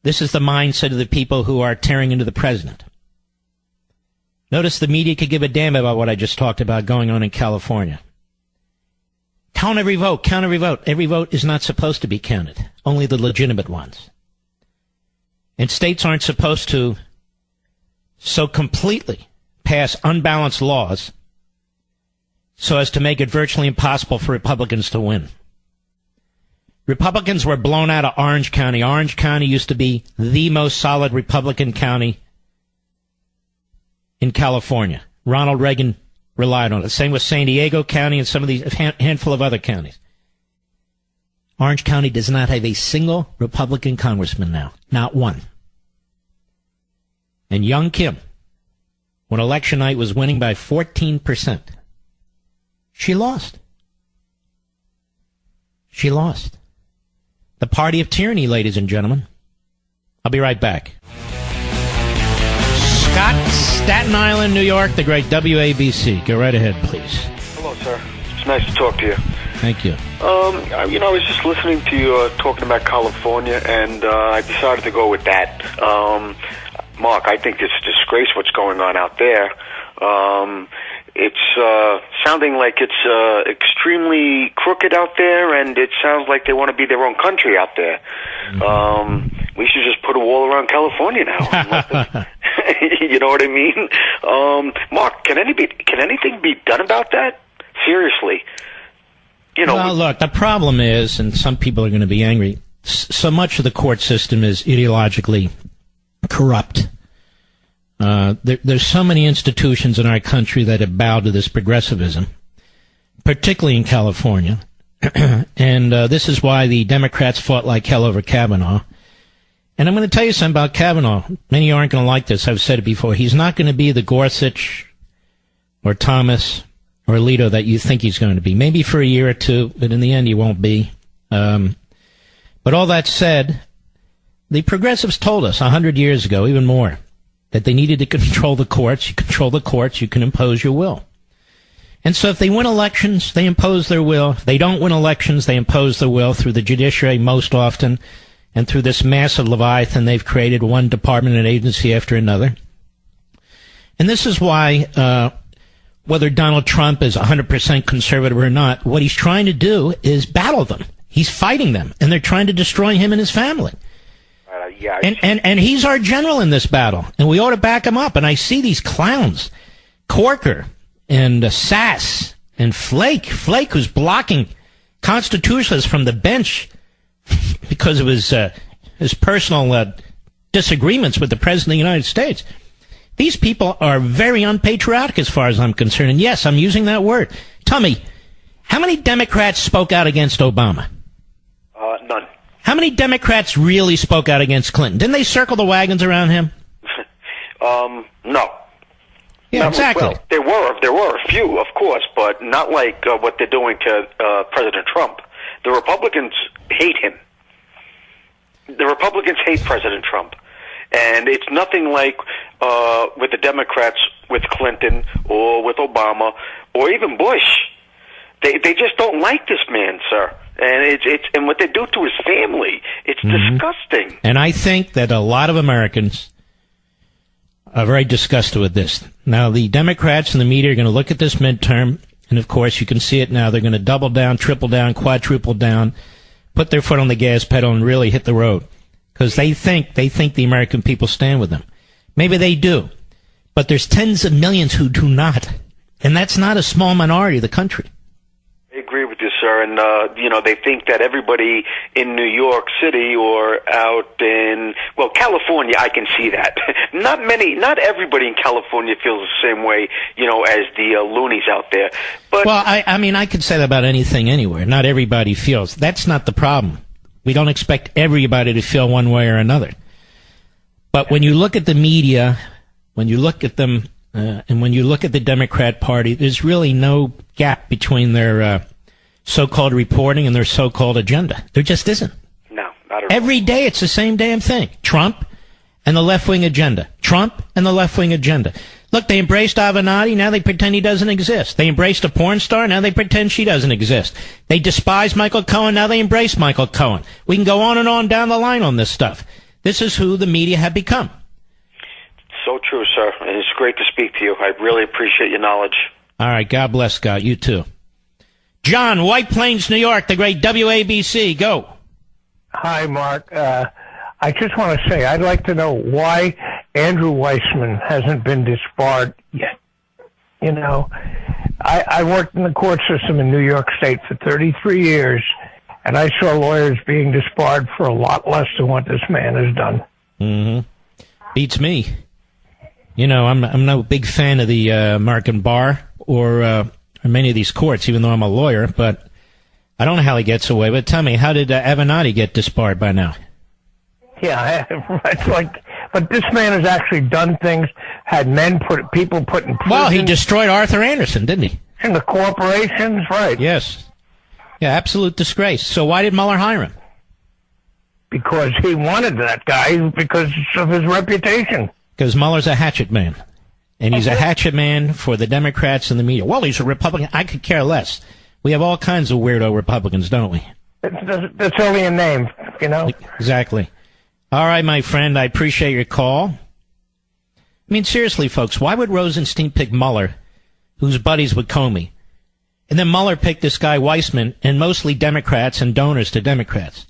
This is the mindset of the people who are tearing into the president. Notice the media could give a damn about what I just talked about going on in California. Count every vote, count every vote. Every vote is not supposed to be counted, only the legitimate ones. And states aren't supposed to so completely pass unbalanced laws so as to make it virtually impossible for Republicans to win. Republicans were blown out of Orange County. Orange County used to be the most solid Republican county in California. Ronald Reagan relied on it. Same with San Diego County and some of these, a handful of other counties. Orange County does not have a single Republican congressman now. Not one. And Young Kim, when election night, was winning by 14%. She lost. She lost. The party of tyranny, ladies and gentlemen. I'll be right back. Scott, Staten Island, New York, the great WABC. Go right ahead, please. Hello, sir. It's nice to talk to you. Thank you. I was just listening to you talking about California, and I decided to go with that. Mark, I think it's a disgrace what's going on out there. It's sounding like it's extremely crooked out there, and it sounds like they want to be their own country out there. We should just put a wall around California now. You know what I mean? Mark, can anything be done about that? Seriously. Well, look, the problem is, and some people are going to be angry, so much of the court system is ideologically corrupt. There's so many institutions in our country that have bowed to this progressivism, particularly in California. And this is why the Democrats fought like hell over Kavanaugh. And I'm going to tell you something about Kavanaugh. Many aren't going to like this. I've said it before. He's not going to be the Gorsuch or Thomas or Alito that you think he's going to be. Maybe for a year or two, but in the end he won't be. But all that said, the progressives told us 100 years ago, even more, that they needed to control the courts. You control the courts, you can impose your will. And so if they win elections, they impose their will. If they don't win elections, they impose their will through the judiciary most often, and through this massive leviathan they've created, one department and agency after another. And this is why, whether Donald Trump is 100% conservative or not, what he's trying to do is battle them. He's fighting them, and they're trying to destroy him and his family. And he's our general in this battle, and we ought to back him up. And I see these clowns, Corker and Sass and Flake, who's blocking constitutionalists from the bench because of his personal disagreements with the President of the United States. These people are very unpatriotic as far as I'm concerned. And yes, I'm using that word. Tell me, how many Democrats spoke out against Obama? None. How many Democrats really spoke out against Clinton? Didn't they circle the wagons around him? No. Yeah, exactly. Well, there were a few, of course, but not like what they're doing to President Trump. The Republicans hate him. The Republicans hate President Trump. And it's nothing like with the Democrats, with Clinton, or with Obama, or even Bush. They just don't like this man, sir. And and what they do to his family, it's disgusting. And I think that a lot of Americans are very disgusted with this. Now, the Democrats and the media are going to look at this midterm, and of course, you can see it now. They're going to double down, triple down, quadruple down, put their foot on the gas pedal, and really hit the road. Because they think the American people stand with them. Maybe they do. But there's tens of millions who do not. And that's not a small minority of the country. I agree with you, sir. And, they think that everybody in New York City or out in, California, I can see that. Not everybody in California feels the same way, as the loonies out there. But I could say that about anything anywhere. Not everybody feels. That's not the problem. We don't expect everybody to feel one way or another. But when you look at the media, when you look at them, and when you look at the Democrat Party, there's really no gap between their so-called reporting and their so-called agenda. There just isn't. No, not at all. Every day it's the same damn thing. Trump and the left-wing agenda. Trump and the left-wing agenda. Look, they embraced Avenatti, now they pretend he doesn't exist. They embraced a porn star, now they pretend she doesn't exist. They despise Michael Cohen, now they embrace Michael Cohen. We can go on and on down the line on this stuff. This is who the media have become. So true, sir. And it's great to speak to you. I really appreciate your knowledge. All right, God bless, Scott. You too. John, White Plains, New York, the great WABC. Go. Hi, Mark. I just want to say I'd like to know why Andrew Weissman hasn't been disbarred yet. I worked in the court system in New York State for 33 years, and I saw lawyers being disbarred for a lot less than what this man has done. Mm-hmm. Beats me. I'm no big fan of the American bar or many of these courts, even though I'm a lawyer, but I don't know how he gets away. But tell me, how did Avenatti get disbarred by now? Yeah, it's but this man has actually done things, had people put in prison. Well, he destroyed Arthur Anderson, didn't he? And the corporations, right. Yes. Yeah, absolute disgrace. So why did Mueller hire him? Because he wanted that guy because of his reputation. Because Mueller's a hatchet man. And he's a hatchet man for the Democrats and the media. Well, he's a Republican. I could care less. We have all kinds of weirdo Republicans, don't we? That's only a name, Exactly. All right, my friend, I appreciate your call. I mean, seriously, folks, why would Rosenstein pick Mueller, who's buddies with Comey? And then Mueller picked this guy Weissman, and mostly Democrats and donors to Democrats.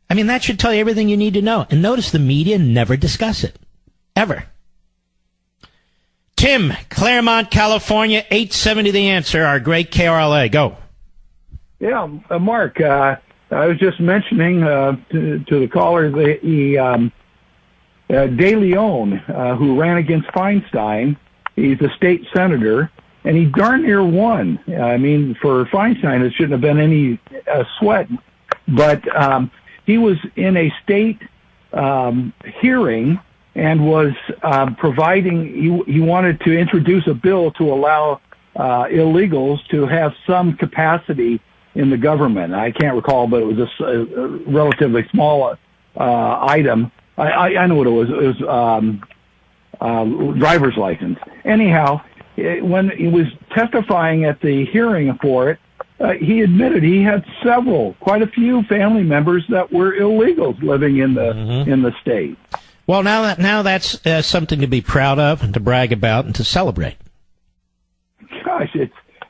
I mean, that should tell you everything you need to know. And notice the media never discuss it. Ever. Tim, Claremont, California, 870 The Answer, our great KRLA. Go. Yeah, Mark, I was just mentioning to the caller the De Leon, who ran against Feinstein. He's a state senator, and he darn near won. I mean, for Feinstein, it shouldn't have been any sweat. But he was in a state hearing and was providing, he wanted to introduce a bill to allow illegals to have some capacity in the government. I can't recall, but it was a relatively small item. I know what it was. It was driver's license. Anyhow, when he was testifying at the hearing for it, he admitted he had quite a few family members that were illegals living in the state. Well, now that's something to be proud of and to brag about and to celebrate. Gosh,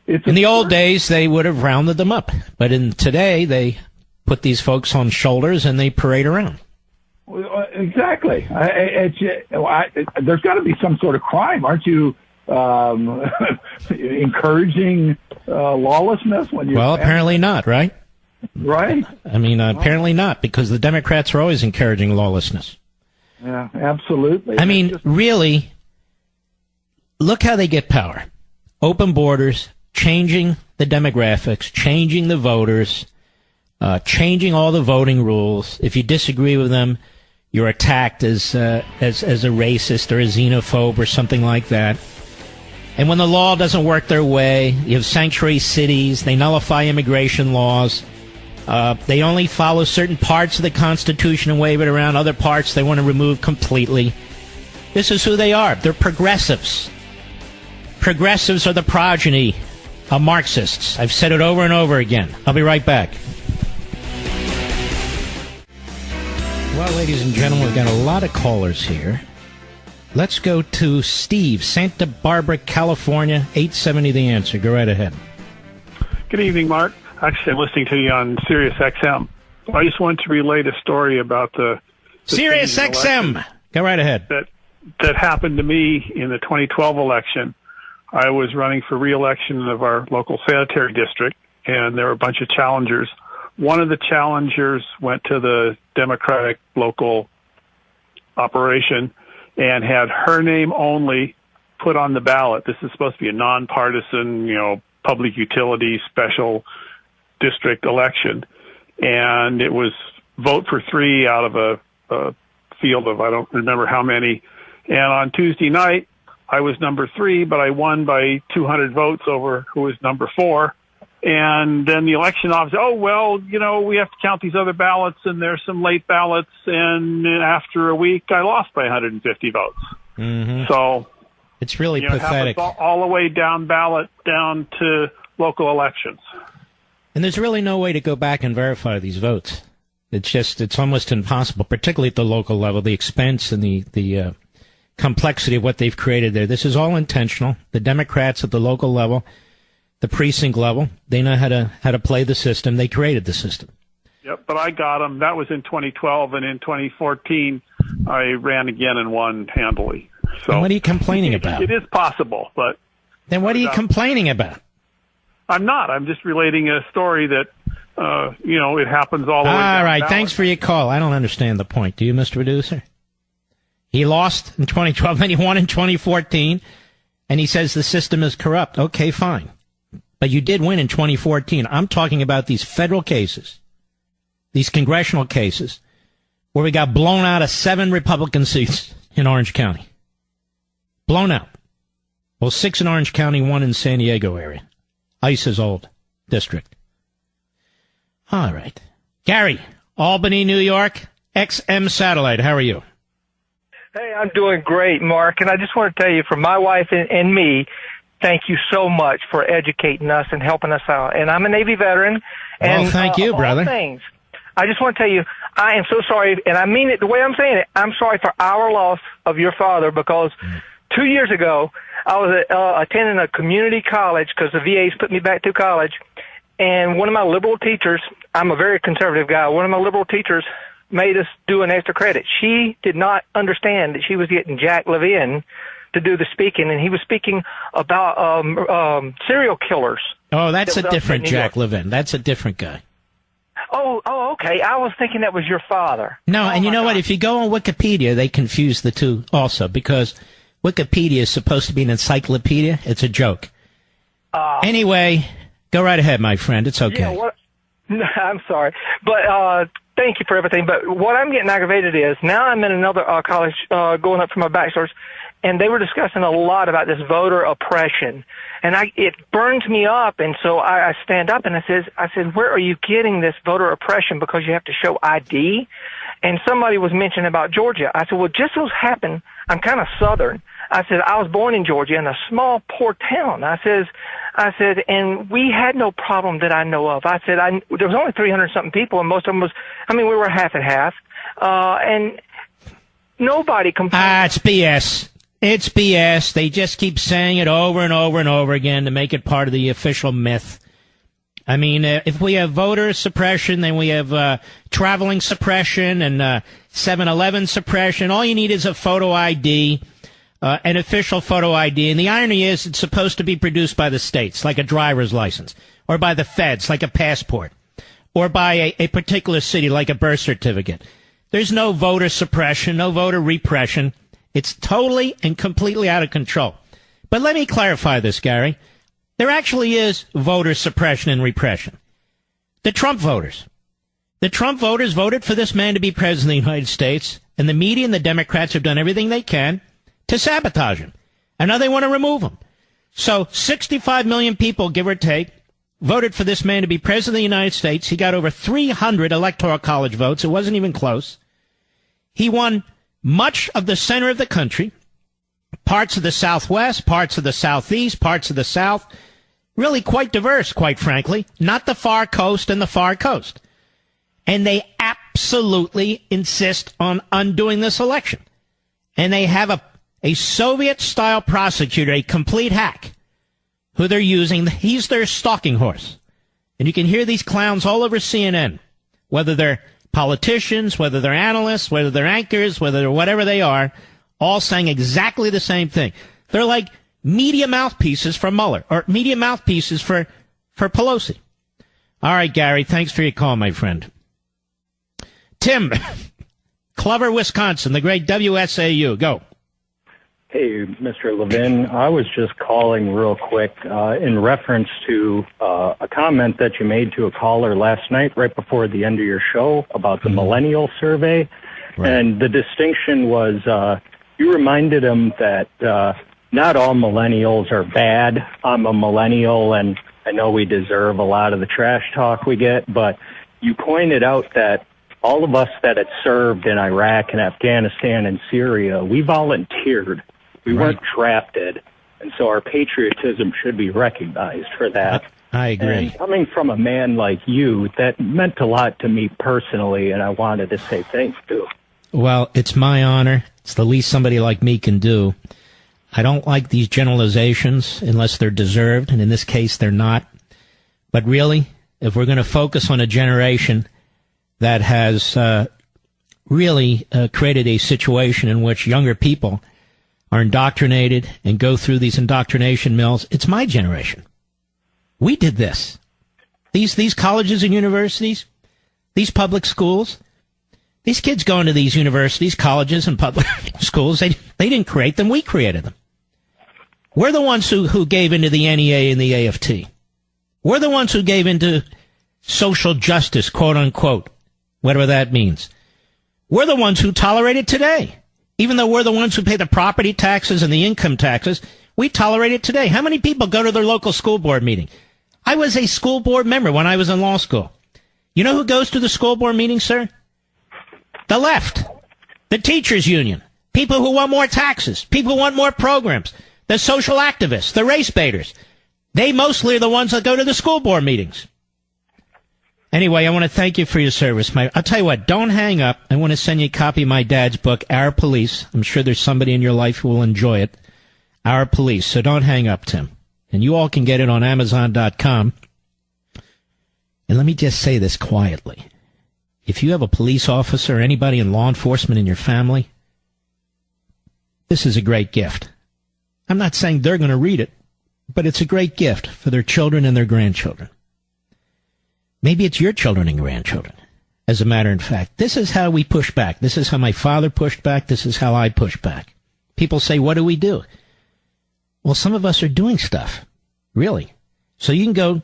it's in the old days they would have rounded them up, but in today they put these folks on shoulders and they parade around. Exactly. There's got to be some sort of crime. Aren't you encouraging lawlessness when you? Well, apparently not, right? Right. I mean, apparently not, because the Democrats are always encouraging lawlessness. Yeah, absolutely. I mean, really, look how they get power. Open borders, changing the demographics, changing the voters, changing all the voting rules. If you disagree with them, you're attacked as a racist or a xenophobe or something like that. And when the law doesn't work their way, you have sanctuary cities, they nullify immigration laws. They only follow certain parts of the Constitution and wave it around. Other parts they want to remove completely. This is who they are. They're progressives. Progressives are the progeny of Marxists. I've said it over and over again. I'll be right back. Well, ladies and gentlemen, we've got a lot of callers here. Let's go to Steve, Santa Barbara, California, 870 The Answer. Go right ahead. Good evening, Mark. Actually, I'm listening to you on Sirius XM. I just wanted to relate a story about the Sirius XM. Go right ahead. That happened to me in the 2012 election. I was running for re-election of our local sanitary district, and there were a bunch of challengers. One of the challengers went to the Democratic local operation and had her name only put on the ballot. This is supposed to be a nonpartisan, public utility special district election. And it was vote for 3 out of a field of I don't remember how many. And on Tuesday night, I was number 3, but I won by 200 votes over who was number 4. And then the election officer, we have to count these other ballots, and there's some late ballots. And after a week, I lost by 150 votes. Mm-hmm. So it's really pathetic. It happens all the way down ballot down to local elections. And there's really no way to go back and verify these votes. It's almost impossible, particularly at the local level. The expense and the complexity of what they've created there. This is all intentional. The Democrats at the local level, the precinct level, they know how to play the system. They created the system. Yep, but I got them. That was in 2012, and in 2014, I ran again and won handily. So and what are you complaining about? It is possible, but then what are you complaining about? I'm not. I'm just relating a story that it happens all the way down. All right, ballot. Thanks for your call. I don't understand the point. Do you, Mr. Producer? He lost in 2012, then he won in 2014, and he says the system is corrupt. Okay, fine. But you did win in 2014. I'm talking about these federal cases, these congressional cases, where we got blown out of 7 Republican seats in Orange County. Blown out. Well, 6 in Orange County, 1 in San Diego area. ICE's old district. All right. Gary, Albany, New York, XM Satellite. How are you? Hey, I'm doing great, Mark. And I just want to tell you, from my wife and me, thank you so much for educating us and helping us out. And I'm a Navy veteran. And, well, thank you, brother. Things, I just want to tell you, I am so sorry, and I mean it the way I'm saying it. I'm sorry for our loss of your father, because 2 years ago, I was attending a community college because the VA's put me back to college. And one of my liberal teachers, I'm a very conservative guy, one of my liberal teachers made us do an extra credit. She did not understand that she was getting Jack Levin to do the speaking, and he was speaking about serial killers. Oh, that's a different Jack Levin. That's a different guy. Oh, okay. I was thinking that was your father. No, and you know what? If you go on Wikipedia, they confuse the two also, because Wikipedia is supposed to be an encyclopedia. It's a joke. Anyway, go right ahead, my friend. It's okay. Yeah, I'm sorry. But thank you for everything. But what I'm getting aggravated is, now I'm in another college going up for my bachelor's, and they were discussing a lot about this voter oppression. And it burns me up, and so I stand up and I said, where are you getting this voter oppression? Because you have to show ID? And somebody was mentioning about Georgia. I said, well, just so happen, I'm kind of Southern. I said, I was born in Georgia in a small, poor town. I said, and we had no problem that I know of. I said, there was only 300-something people, and most of them we were half and half. And nobody complained. It's BS. It's BS. They just keep saying it over and over and over again to make it part of the official myth. I mean, if we have voter suppression, then we have traveling suppression and 7-Eleven suppression. All you need is a photo ID, an official photo ID. And the irony is it's supposed to be produced by the states, like a driver's license, or by the feds, like a passport, or by a particular city, like a birth certificate. There's no voter suppression, no voter repression. It's totally and completely out of control. But let me clarify this, Gary. There actually is voter suppression and repression. The Trump voters voted for this man to be president of the United States, and the media and the Democrats have done everything they can to sabotage him. And now they want to remove him. So 65 million people, give or take, voted for this man to be president of the United States. He got over 300 electoral college votes. It wasn't even close. He won much of the center of the country, parts of the Southwest, parts of the Southeast, parts of the South. Really quite diverse, quite frankly. Not the far coast and the far coast. And they absolutely insist on undoing this election. And they have a Soviet-style prosecutor, a complete hack, who they're using. He's their stalking horse. And you can hear these clowns all over CNN, whether they're politicians, whether they're analysts, whether they're anchors, whether they're whatever they are, all saying exactly the same thing. They're like media mouthpieces for Mueller, or media mouthpieces for Pelosi. All right, Gary, thanks for your call, my friend. Tim, Clover, Wisconsin, the great WSAU. Go. Hey, Mr. Levin, I was just calling real quick in reference to a comment that you made to a caller last night right before the end of your show about the millennial survey. Right. And the distinction was you reminded him that not all millennials are bad. I'm a millennial, and I know we deserve a lot of the trash talk we get, but you pointed out that all of us that had served in Iraq and Afghanistan and Syria, we volunteered. We weren't drafted, and so our patriotism should be recognized for that. I agree. And coming from a man like you, that meant a lot to me personally, and I wanted to say thank you. Well, it's my honor. It's the least somebody like me can do. I don't like these generalizations unless they're deserved, and in this case, they're not. But really, if we're going to focus on a generation that has really created a situation in which younger people are indoctrinated and go through these indoctrination mills, it's my generation. We did this. These colleges and universities, these public schools, these kids going to these universities, colleges, and public schools, they didn't create them. We created them. We're the ones who gave into the NEA and the AFT. We're the ones who gave into social justice, quote unquote, whatever that means. We're the ones who tolerate it today. Even though we're the ones who pay the property taxes and the income taxes, we tolerate it today. How many people go to their local school board meeting? I was a school board member when I was in law school. You know who goes to the school board meeting, sir? The left. The teachers union. People who want more taxes. People who want more programs. The social activists. The race baiters. They mostly are the ones that go to the school board meetings. Anyway, I want to thank you for your service. I'll tell you what, don't hang up. I want to send you a copy of my dad's book, Our Police. I'm sure there's somebody in your life who will enjoy it. Our Police. So don't hang up, Tim. And you all can get it on Amazon.com. And let me just say this quietly. If you have a police officer or anybody in law enforcement in your family, this is a great gift. I'm not saying they're going to read it, but it's a great gift for their children and their grandchildren. Maybe it's your children and grandchildren. As a matter of fact, this is how we push back. This is how my father pushed back. This is how I push back. People say, what do we do? Well, some of us are doing stuff. Really. So you can go,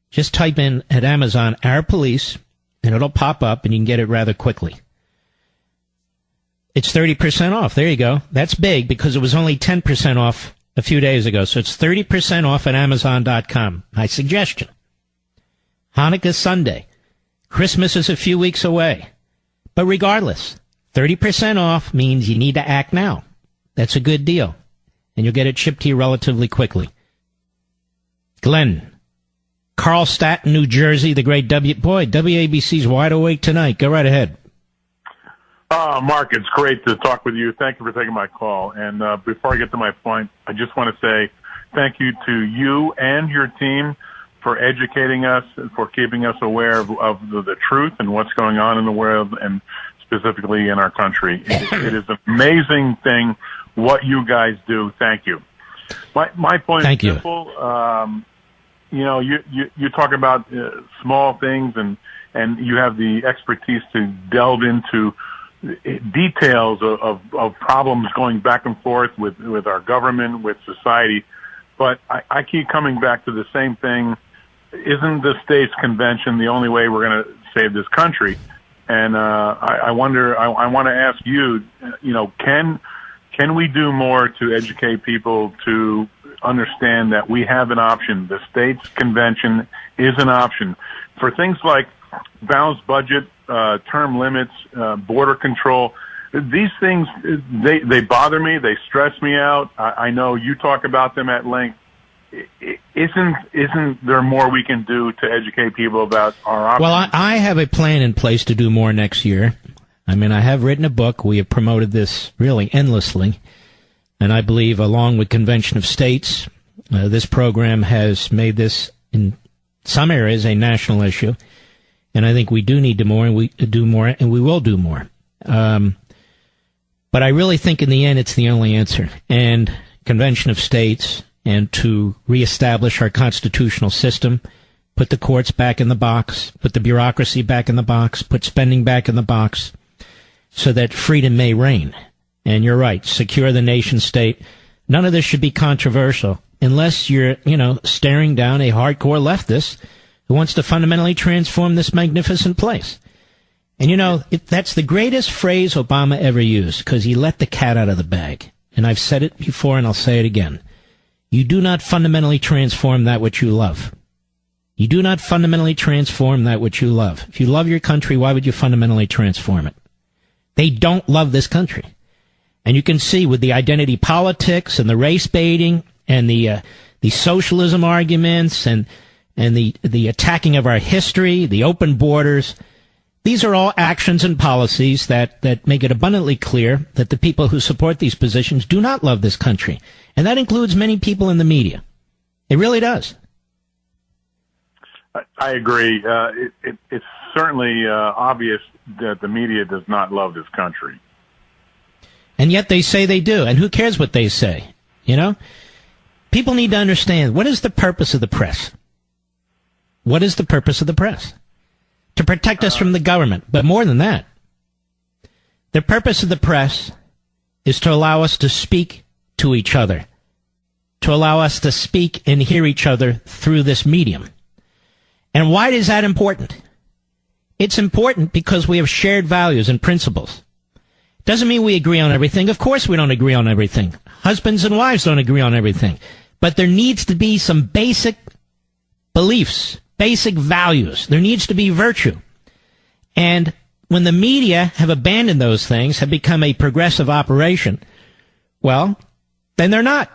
just type in at Amazon, Our Police, and it'll pop up, and you can get it rather quickly. It's 30% off. There you go. That's big because it was only 10% off a few days ago. So it's 30% off at Amazon.com. My suggestion. Hanukkah Sunday. Christmas is a few weeks away. But regardless, 30% off means you need to act now. That's a good deal. And you'll get it shipped to you relatively quickly. Glenn, Carlstadt, New Jersey, the great WABC's wide awake tonight. Go right ahead. Mark, it's great to talk with you. Thank you for taking my call. And before I get to my point, I just want to say thank you to you and your team for educating us, for keeping us aware of the truth and what's going on in the world and specifically in our country. It is an amazing thing what you guys do. Thank you. My point is simple. You talk about small things and you have the expertise to delve into details of problems going back and forth with our government, with society. But I keep coming back to the same thing. Isn't the states convention the only way we're going to save this country? And I wonder, I want to ask you, can we do more to educate people to understand that we have an option? The states convention is an option for things like balanced budget, term limits, border control. These things, they bother me. They stress me out. I know you talk about them at length. Isn't there more we can do to educate people about our options? Well, I have a plan in place to do more next year. I mean, I have written a book. We have promoted this really endlessly. And I believe, along with Convention of States, this program has made this, in some areas, a national issue. And I think we do need to more, and we do more, and we will do more. But I really think in the end it's the only answer. And Convention of States, and to reestablish our constitutional system, put the courts back in the box, put the bureaucracy back in the box, put spending back in the box, so that freedom may reign. And you're right, secure the nation state. None of this should be controversial unless you're, staring down a hardcore leftist who wants to fundamentally transform this magnificent place. And that's the greatest phrase Obama ever used, because he let the cat out of the bag. And I've said it before and I'll say it again. You do not fundamentally transform that which you love. You do not fundamentally transform that which you love. If you love your country, why would you fundamentally transform it? They don't love this country. And you can see with the identity politics and the race baiting and the socialism arguments and the attacking of our history, the open borders, these are all actions and policies that make it abundantly clear that the people who support these positions do not love this country. And that includes many people in the media. It really does. I agree. It's certainly obvious that the media does not love this country. And yet they say they do. And who cares what they say? People need to understand, what is the purpose of the press? What is the purpose of the press? To protect us from the government. But more than that, the purpose of the press is to allow us to speak to each other, to allow us to speak and hear each other through this medium. And why is that important? It's important because we have shared values and principles. Doesn't mean we agree on everything. Of course we don't agree on everything. Husbands and wives don't agree on everything. But there needs to be some basic beliefs, basic values. There needs to be virtue. And when the media have abandoned those things, have become a progressive operation, well, then they're not.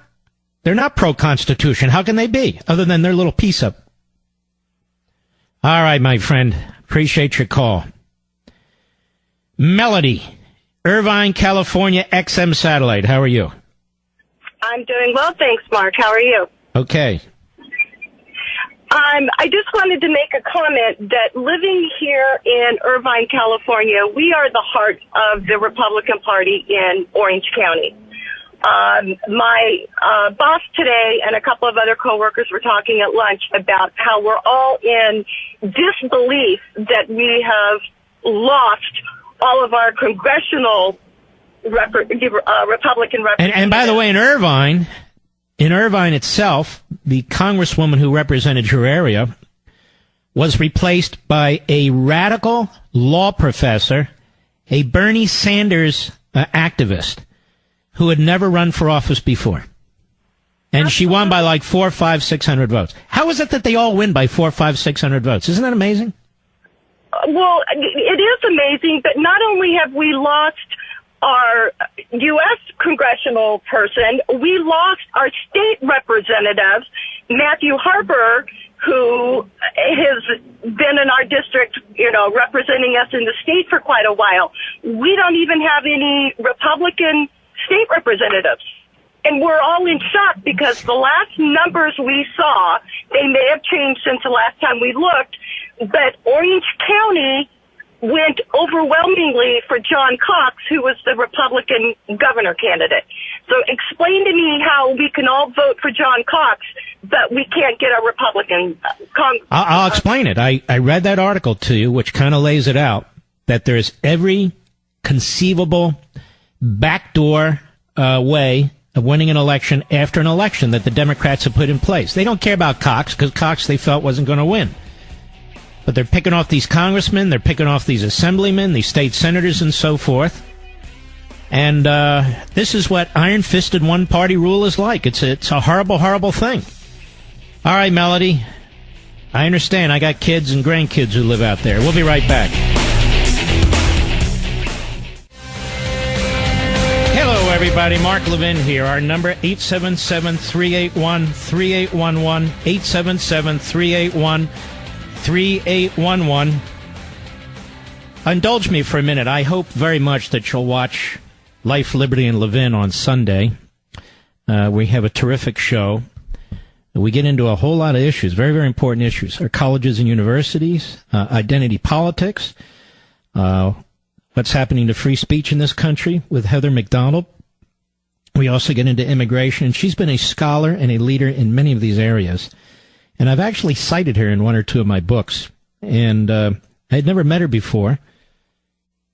They're not pro-Constitution. How can they be, other than their little piece up? All right, my friend. Appreciate your call. Melody, Irvine, California, XM Satellite. How are you? I'm doing well, thanks, Mark. How are you? Okay. I just wanted to make a comment that living here in Irvine, California, we are the heart of the Republican Party in Orange County. My boss today and a couple of other coworkers were talking at lunch about how we're all in disbelief that we have lost all of our congressional Republican representatives. And by the way, in Irvine itself, the congresswoman who represented your area was replaced by a radical law professor, a Bernie Sanders activist, who had never run for office before. And she won by like 400, 500, 600 votes. How is it that they all win by 400, 500, 600 votes? Isn't that amazing? Well, it is amazing, but not only have we lost our U.S. congressional person, we lost our state representative, Matthew Harper, who has been in our district, representing us in the state for quite a while. We don't even have any Republican state representatives. And we're all in shock because the last numbers we saw, they may have changed since the last time we looked, but Orange County went overwhelmingly for John Cox, who was the Republican governor candidate. So explain to me how we can all vote for John Cox, but we can't get a Republican I'll explain it. I read that article to you, which kind of lays it out, that there's every conceivable backdoor way of winning an election after an election that the Democrats have put in place. They don't care about Cox, because Cox they felt wasn't going to win. But they're picking off these congressmen, they're picking off these assemblymen, these state senators, and so forth. And this is what iron-fisted one-party rule is like. It's a horrible, horrible thing. All right, Melody. I understand. I got kids and grandkids who live out there. We'll be right back. Hello, everybody. Mark Levin here. Our number, 877-381-3811, 877-381-3811. Indulge me for a minute. I hope very much that you'll watch Life, Liberty, and Levin on Sunday. We have a terrific show. We get into a whole lot of issues, very, very important issues. Our colleges and universities, identity politics, what's happening to free speech in this country with Heather McDonald. We also get into immigration, and she's been a scholar and a leader in many of these areas. And I've actually cited her in one or two of my books. And I had never met her before.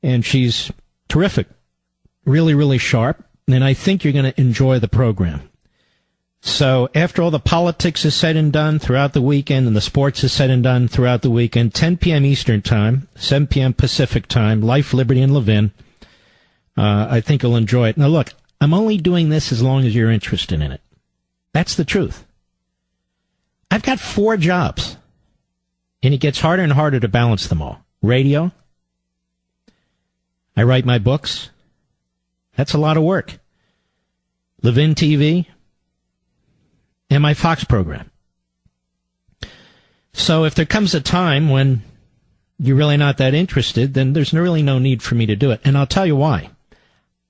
And she's terrific, really, really sharp. And I think you're going to enjoy the program. So after all the politics is said and done throughout the weekend, and the sports is said and done throughout the weekend, 10 p.m. Eastern Time, 7 p.m. Pacific Time, Life, Liberty, and Levin, I think you'll enjoy it. Now, look, I'm only doing this as long as you're interested in it. That's the truth. I've got 4 jobs, and it gets harder and harder to balance them all. Radio. I write my books. That's a lot of work. Levin TV. And my Fox program. So if there comes a time when you're really not that interested, then there's really no need for me to do it. And I'll tell you why.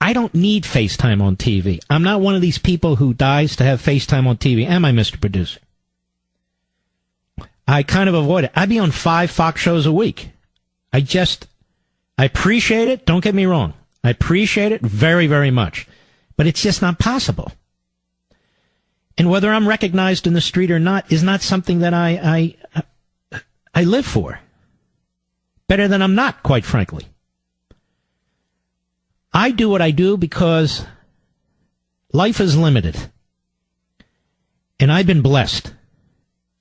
I don't need FaceTime on TV. I'm not one of these people who dies to have FaceTime on TV. Am I, Mr. Producer? I kind of avoid it. I'd be on 5 Fox shows a week. I appreciate it. Don't get me wrong. I appreciate it very, very much. But it's just not possible. And whether I'm recognized in the street or not is not something that I live for. Better than I'm not, quite frankly. I do what I do because life is limited. And I've been blessed.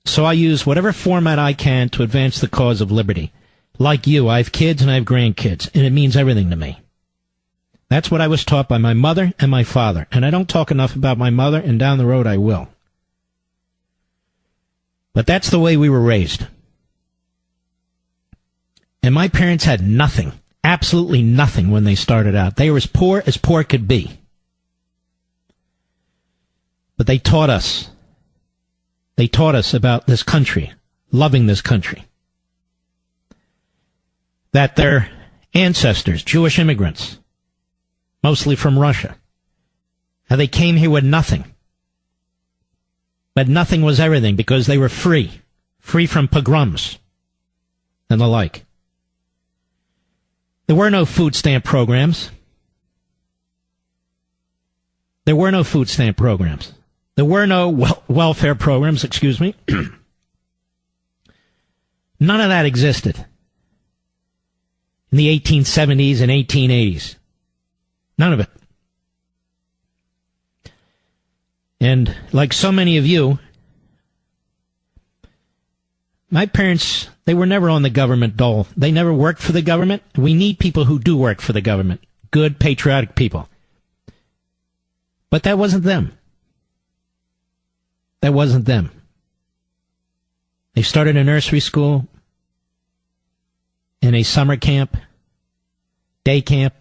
So I use whatever format I can to advance the cause of liberty. Like you, I have kids and I have grandkids, and it means everything to me. That's what I was taught by my mother and my father. And I don't talk enough about my mother, and down the road I will. But that's the way we were raised. And my parents had nothing, absolutely nothing when they started out. They were as poor could be. But they taught us. They taught us about this country, loving this country. That their ancestors, Jewish immigrants, mostly from Russia, how they came here with nothing. But nothing was everything because they were free from pogroms and the like. There were no food stamp programs. There were no food stamp programs. There were no welfare programs, excuse me. None of that existed in the 1870s and 1880s. None of it. And like so many of you, my parents, they were never on the government dole. They never worked for the government. We need people who do work for the government. Good, patriotic people. But that wasn't them. That wasn't them. They started a nursery school, in a summer camp, day camp.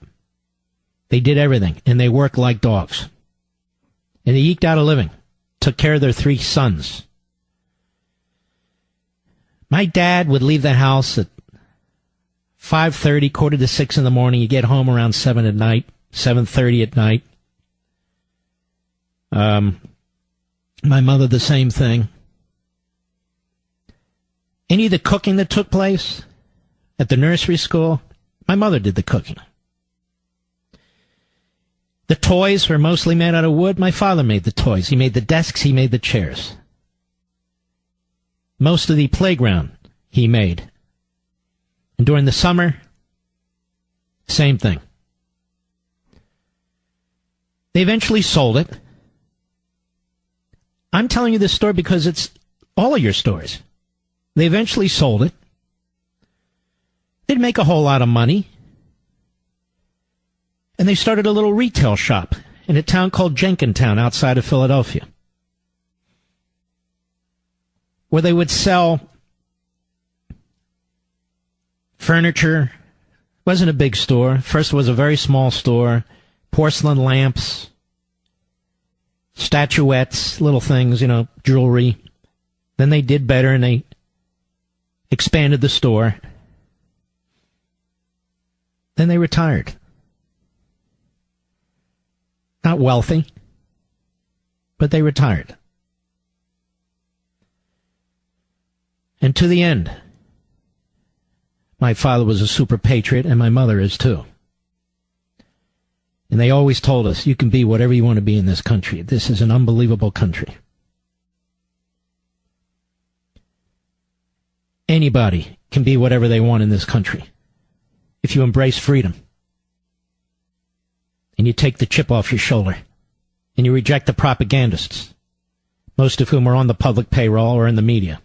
They did everything, and they worked like dogs. And they eked out a living, took care of their 3 sons. My dad would leave the house at 5:30, 5:45 in the morning. You get home around 7 at night, 7:30 at night. My mother, the same thing. Any of the cooking that took place at the nursery school, my mother did the cooking. The toys were mostly made out of wood. My father made the toys. He made the desks. He made the chairs. Most of the playground he made. And during the summer, same thing. They eventually sold it. I'm telling you this story because it's all of your stories. They eventually sold it. Didn't make a whole lot of money. And they started a little retail shop in a town called Jenkintown outside of Philadelphia, where they would sell furniture. It wasn't a big store. First, it was a very small store. Porcelain lamps, statuettes, little things, jewelry. Then they did better and they expanded the store. Then they retired. Not wealthy, but they retired. And to the end, my father was a super patriot, and my mother is too. And they always told us, you can be whatever you want to be in this country. This is an unbelievable country. Anybody can be whatever they want in this country if you embrace freedom. And you take the chip off your shoulder. And you reject the propagandists, most of whom are on the public payroll or in the media.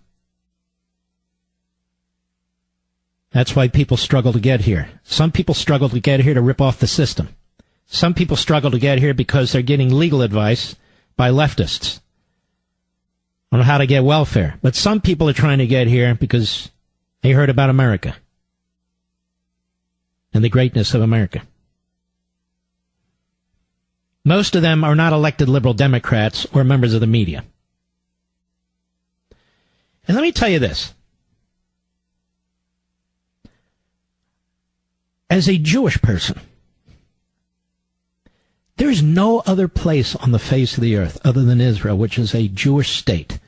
That's why people struggle to get here. Some people struggle to get here to rip off the system. Some people struggle to get here because they're getting legal advice by leftists on how to get welfare. But some people are trying to get here because they heard about America and the greatness of America. Most of them are not elected liberal Democrats or members of the media. And let me tell you this. As a Jewish person, there is no other place on the face of the earth other than Israel, which is a Jewish state.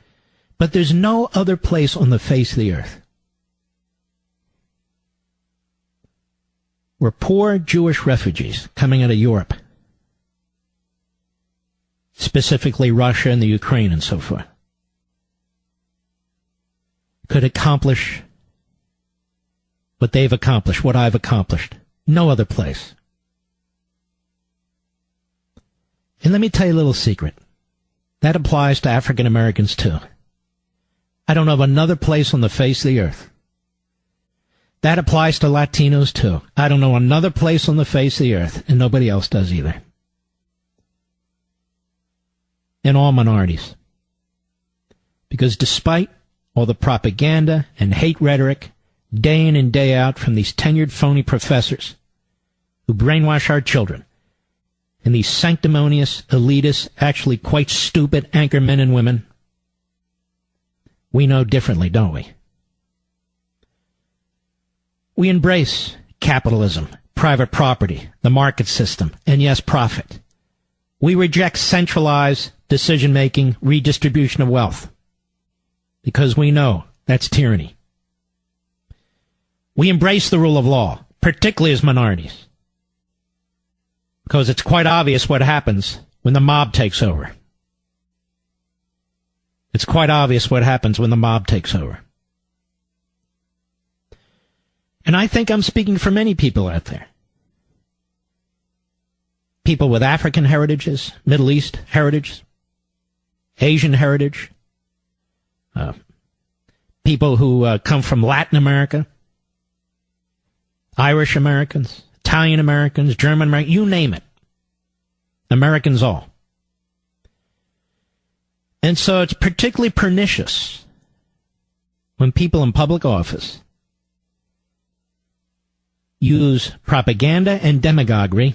But there's no other place on the face of the earth where poor Jewish refugees coming out of Europe, specifically Russia and the Ukraine and so forth, could accomplish what they've accomplished, what I've accomplished. No other place. And let me tell you a little secret. That applies to African Americans too. I don't know of another place on the face of the earth. That applies to Latinos too. I don't know another place on the face of the earth, and nobody else does either. And all minorities. Because despite all the propaganda and hate rhetoric, day in and day out from these tenured phony professors who brainwash our children, and these sanctimonious, elitist, actually quite stupid anchor men and women, we know differently, don't we? We embrace capitalism, private property, the market system, and yes, profit. We reject centralized decision-making, redistribution of wealth, because we know that's tyranny. We embrace the rule of law, particularly as minorities, because it's quite obvious what happens when the mob takes over. It's quite obvious what happens when the mob takes over. And I think I'm speaking for many people out there. People with African heritages, Middle East heritage, Asian heritage, people who come from Latin America, Irish Americans, Italian Americans, German Americans, you name it. Americans all. And so it's particularly pernicious when people in public office use propaganda and demagoguery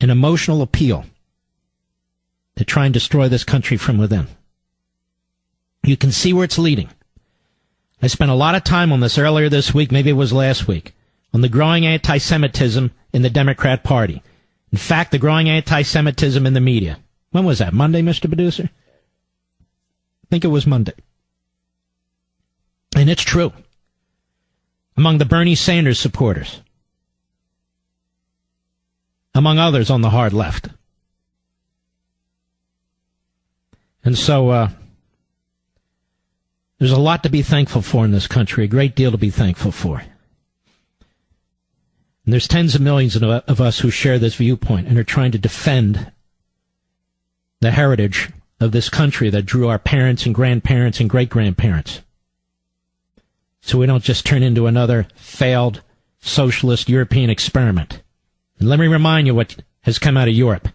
and emotional appeal to try and destroy this country from within. You can see where it's leading. I spent a lot of time on this earlier this week, maybe it was last week, on the growing anti-Semitism in the Democrat Party. In fact, the growing anti-Semitism in the media. When was that? Monday, Mr. Producer? I think it was Monday. And it's true. Among the Bernie Sanders supporters. Among others on the hard left. And so, there's a lot to be thankful for in this country, a great deal to be thankful for. And there's tens of millions of us who share this viewpoint and are trying to defend the heritage of this country that drew our parents and grandparents and great-grandparents. So we don't just turn into another failed socialist European experiment. And let me remind you what has come out of Europe.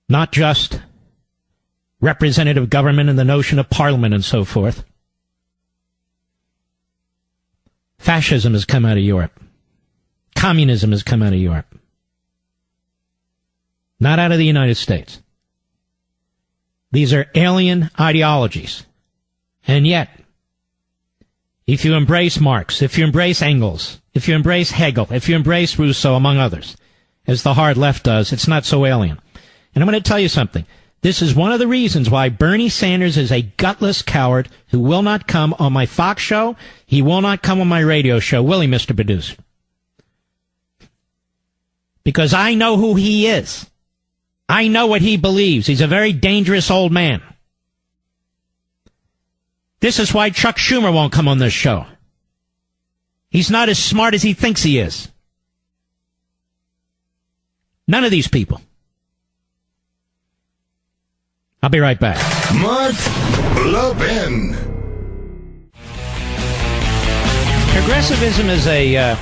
Not just representative government and the notion of parliament and so forth. Fascism has come out of Europe. Communism has come out of Europe. Not out of the United States. These are alien ideologies. And yet, if you embrace Marx, if you embrace Engels, if you embrace Hegel, if you embrace Rousseau, among others, as the hard left does, it's not so alien. And I'm going to tell you something. This is one of the reasons why Bernie Sanders is a gutless coward who will not come on my Fox show. He will not come on my radio show. Will he, Mr. Producer? Because I know who he is. I know what he believes. He's a very dangerous old man. This is why Chuck Schumer won't come on this show. He's not as smart as he thinks he is. None of these people. I'll be right back. Mark Levin. Progressivism is it's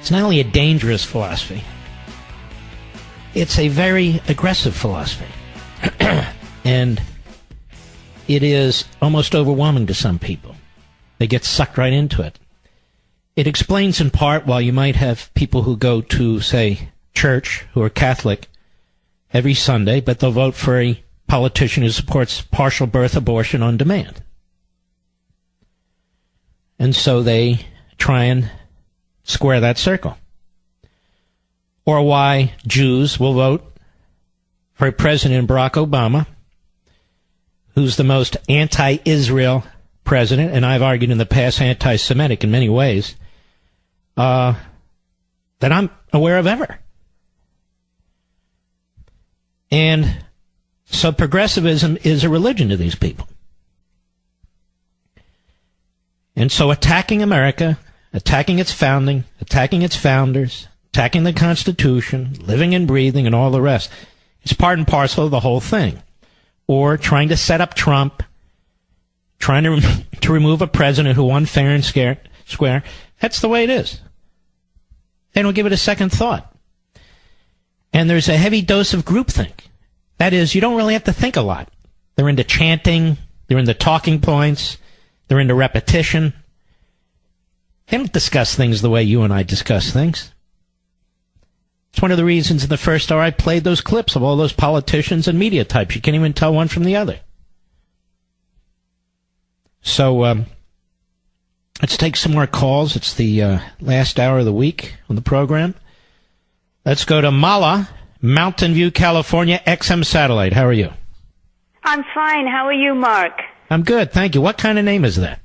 not only a dangerous philosophy, it's a very aggressive philosophy. And it is almost overwhelming to some people. They get sucked right into it. It explains in part why you might have people who go to, say, church, who are Catholic, every Sunday, but they'll vote for a politician who supports partial birth abortion on demand. And so they try and square that circle. Or why Jews will vote for President Barack Obama, who's the most anti-Israel president, and I've argued in the past anti-Semitic in many ways, that I'm aware of ever. And so progressivism is a religion to these people. And so attacking America, attacking its founding, attacking its founders, attacking the Constitution, living and breathing, and all the rest, is part and parcel of the whole thing. Or trying to set up Trump, trying to remove a president who won fair and square. That's the way it is. They don't give it a second thought. And there's a heavy dose of groupthink. That is, you don't really have to think a lot. They're into chanting. They're into talking points. They're into repetition. They don't discuss things the way you and I discuss things. It's one of the reasons in the first hour I played those clips of all those politicians and media types. You can't even tell one from the other. So, let's take some more calls. It's the last hour of the week on the program. Let's go to Mala, Mountain View, California, XM Satellite. How are you? I'm fine. How are you, Mark? I'm good, thank you. What kind of name is that?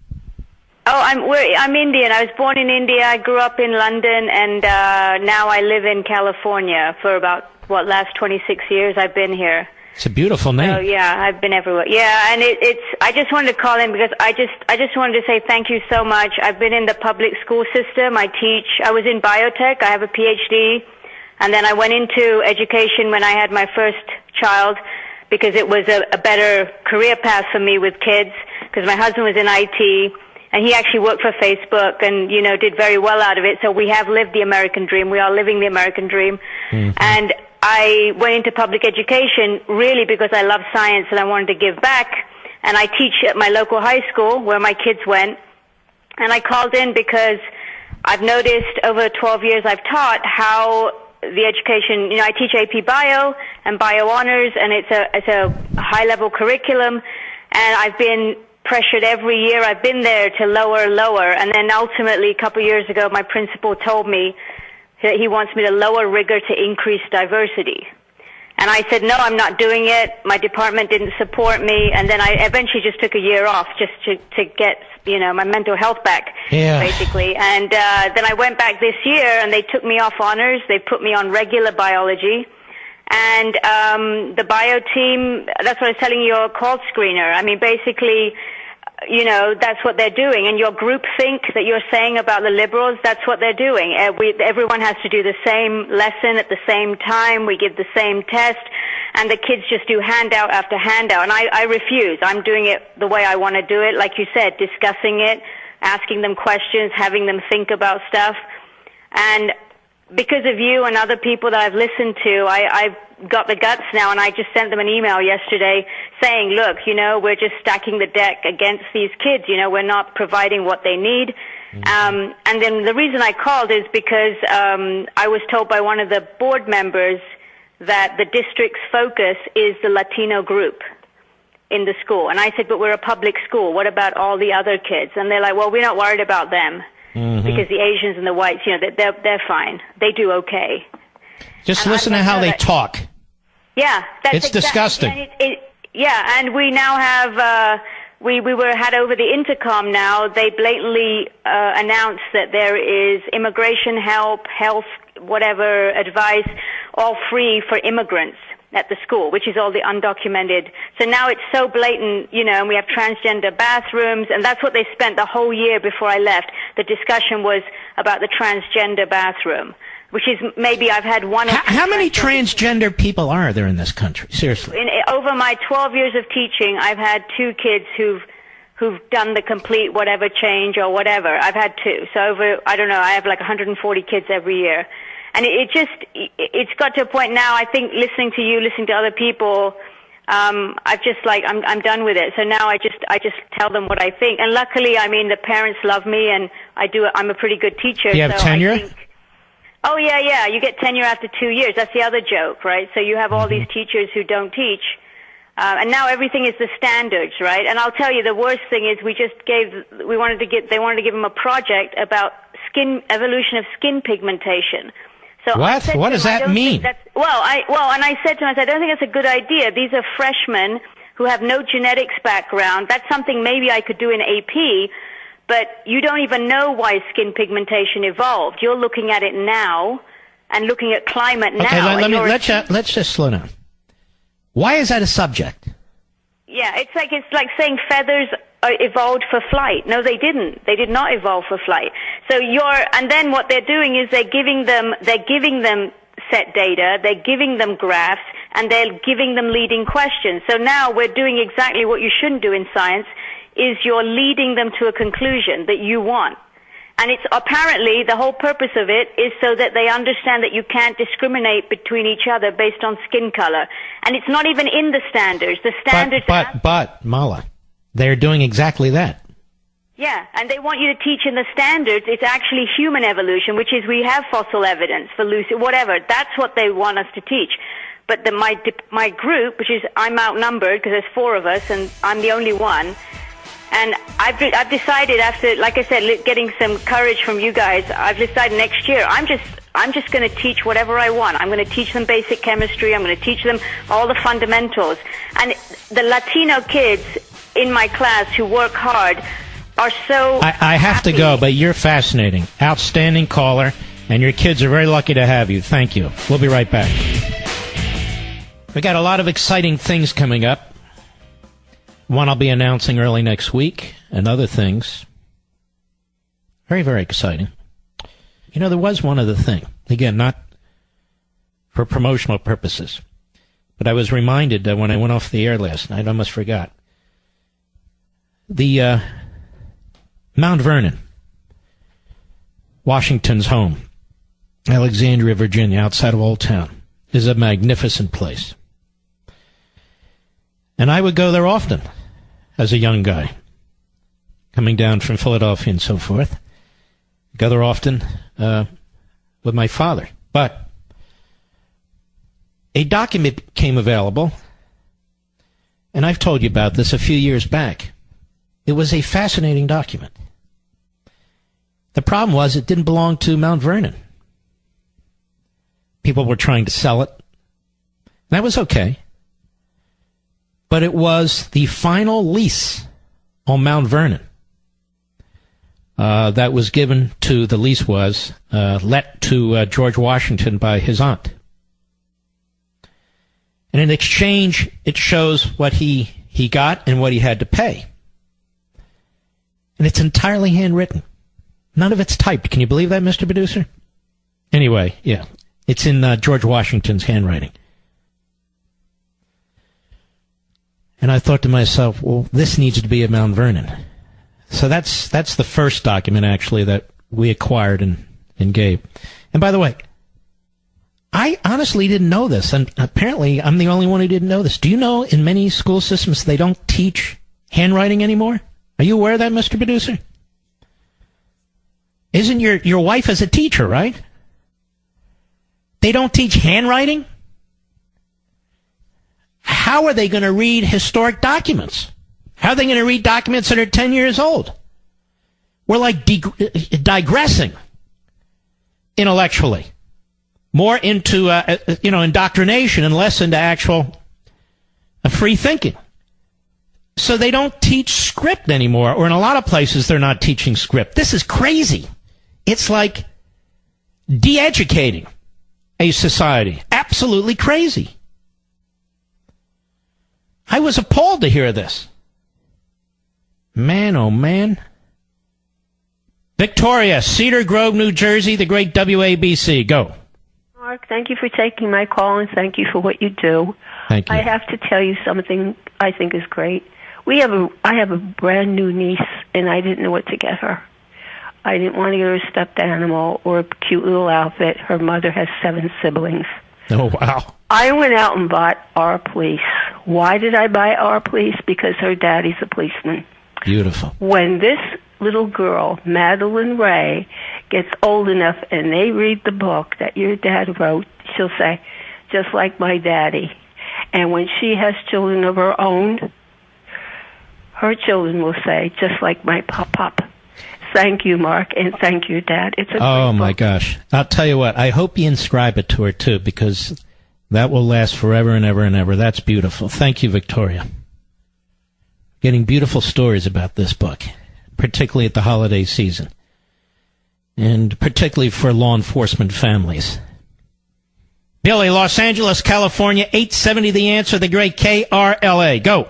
Oh, I'm Indian. I was born in India. I grew up in London, and now I live in California for about, last 26 years I've been here. It's a beautiful name. Oh, yeah, I've been everywhere. Yeah, and it's. I just wanted to call in because I just wanted to say thank you so much. I've been in the public school system. I was in biotech. I have a PhD. And then I went into education when I had my first child because it was a better career path for me with kids because my husband was in IT and he actually worked for Facebook and, did very well out of it. So we have lived the American dream. We are living the American dream. Mm-hmm. And I went into public education really because I love science and I wanted to give back. And I teach at my local high school where my kids went. And I called in because I've noticed over 12 years I've taught how the education, I teach AP Bio and Bio Honors, and it's a high-level curriculum, and I've been pressured every year I've been there to lower, and then ultimately a couple of years ago my principal told me He wants me to lower rigor to increase diversity. And I said, no, I'm not doing it. My department didn't support me. And then I eventually just took a year off just to get, my mental health back, basically. And then I went back this year, and they took me off honors. They put me on regular biology. And the bio team, that's what I was telling your call screener. I mean, basically, that's what they're doing. And your group think that you're saying about the liberals, that's what they're doing. Everyone has to do the same lesson at the same time. We give the same test, and the kids just do handout after handout. And I refuse. I'm doing it the way I want to do it. Like you said, discussing it, asking them questions, having them think about stuff. And because of you and other people that I've listened to, I've got the guts now, and I just sent them an email yesterday saying, look, we're just stacking the deck against these kids. We're not providing what they need. And then the reason I called is because I was told by one of the board members that the district's focus is the Latino group in the school. And I said, but we're a public school. What about all the other kids? And they're like, well, we're not worried about them. Because the Asians and the whites, they're fine. They do okay. Just listen to how they talk. Yeah, it's disgusting. And we now have we had over the intercom. Now they blatantly announced that there is immigration help, health, whatever advice, all free for immigrants at the school, which is all the undocumented. So now it's so blatant, and we have transgender bathrooms, and that's what they spent the whole year before I left. The discussion was about the transgender bathroom, which is maybe I've had one or two. How many transgender people are there in this country? Seriously. Over my 12 years of teaching, I've had 2 kids who've done the complete whatever change or whatever. I've had 2. So I have like 140 kids every year. And it's got to a point now, I think, listening to you, listening to other people, I'm done with it. So now I just tell them what I think. And luckily, the parents love me, and I'm a pretty good teacher. You have tenure? Oh, yeah. You get tenure after 2 years. That's the other joke, right? So you have all these teachers who don't teach. And now everything is the standards, right? And I'll tell you, the worst thing is they wanted to give them a project about evolution of skin pigmentation. So what? What does that mean? And I said to him, I don't think that's a good idea. These are freshmen who have no genetics background. That's something maybe I could do in AP, but you don't even know why skin pigmentation evolved. You're looking at it now and looking at climate now. Okay, let's just slow down. Why is that a subject? Yeah, it's like saying feathers evolved for flight. No, they didn't. They did not evolve for flight. And then what they're doing is they're giving them set data, they're giving them graphs, and they're giving them leading questions. So now we're doing exactly what you shouldn't do in science, is you're leading them to a conclusion that you want. And it's apparently the whole purpose of it is so that they understand that you can't discriminate between each other based on skin color. And it's not even in the standards. The standards But Mala, they're doing exactly that. Yeah, and they want you to teach in the standards. It's actually human evolution, which is we have fossil evidence for whatever. That's what they want us to teach. But my group, which is I'm outnumbered because there's 4 of us and I'm the only one. And I've decided after, like I said, getting some courage from you guys, I've decided next year I'm just going to teach whatever I want. I'm going to teach them basic chemistry. I'm going to teach them all the fundamentals. And the Latino kids in my class who work hard are so I have to go, but you're fascinating. Outstanding caller, and your kids are very lucky to have you. Thank you. We'll be right back. We got a lot of exciting things coming up. One I'll be announcing early next week, and other things. Very, very exciting. There was one other thing. Again, not for promotional purposes. But I was reminded that when I went off the air last night, I almost forgot. The Mount Vernon, Washington's home, Alexandria, Virginia, outside of Old Town, is a magnificent place. And I would go there often as a young guy, coming down from Philadelphia and so forth. Go there often with my father. But a document became available, and I've told you about this a few years back. It was a fascinating document. The problem was it didn't belong to Mount Vernon. People were trying to sell it. That was okay. But it was the final lease on Mount Vernon that was given to, the lease was let to George Washington by his aunt. And in exchange, it shows what he got and what he had to pay. And it's entirely handwritten. None of it's typed. Can you believe that, Mr. Producer? Anyway, yeah. It's in George Washington's handwriting. And I thought to myself, well, this needs to be at Mount Vernon. So that's the first document, actually, that we acquired and gave. And by the way, I honestly didn't know this, and apparently I'm the only one who didn't know this. Do you know in many school systems they don't teach handwriting anymore? Are you aware of that, Mr. Producer? Isn't your wife is a teacher, right? They don't teach handwriting? How are they going to read historic documents? How are they going to read documents that are 10 years old? We're like digressing intellectually. More into, indoctrination and less into actual free thinking. So they don't teach script anymore, or in a lot of places they're not teaching script. This is crazy. It's like de-educating a society. Absolutely crazy. I was appalled to hear this. Man, oh man. Victoria, Cedar Grove, New Jersey, the great WABC. Go. Mark, thank you for taking my call, and thank you for what you do. Thank you. I have to tell you something I think is great. I have a brand new niece, and I didn't know what to get her. I didn't want to get her a stuffed animal or a cute little outfit. Her mother has 7 siblings. Oh, wow. I went out and bought Our Police. Why did I buy Our Police? Because her daddy's a policeman. Beautiful. When this little girl, Madeline Ray, gets old enough and they read the book that your dad wrote, she'll say, just like my daddy. And when she has children of her own, her children will say, just like my pop-pop. Thank you, Mark, and thank you, Dad. It's a Oh, great my book. gosh. I'll tell you what, I hope you inscribe it to her, too, because that will last forever and ever and ever. That's beautiful. Thank you, Victoria. Getting beautiful stories about this book, particularly at the holiday season, and particularly for law enforcement families. Billy, Los Angeles, California, 870 The Answer, the great KRLA. Go.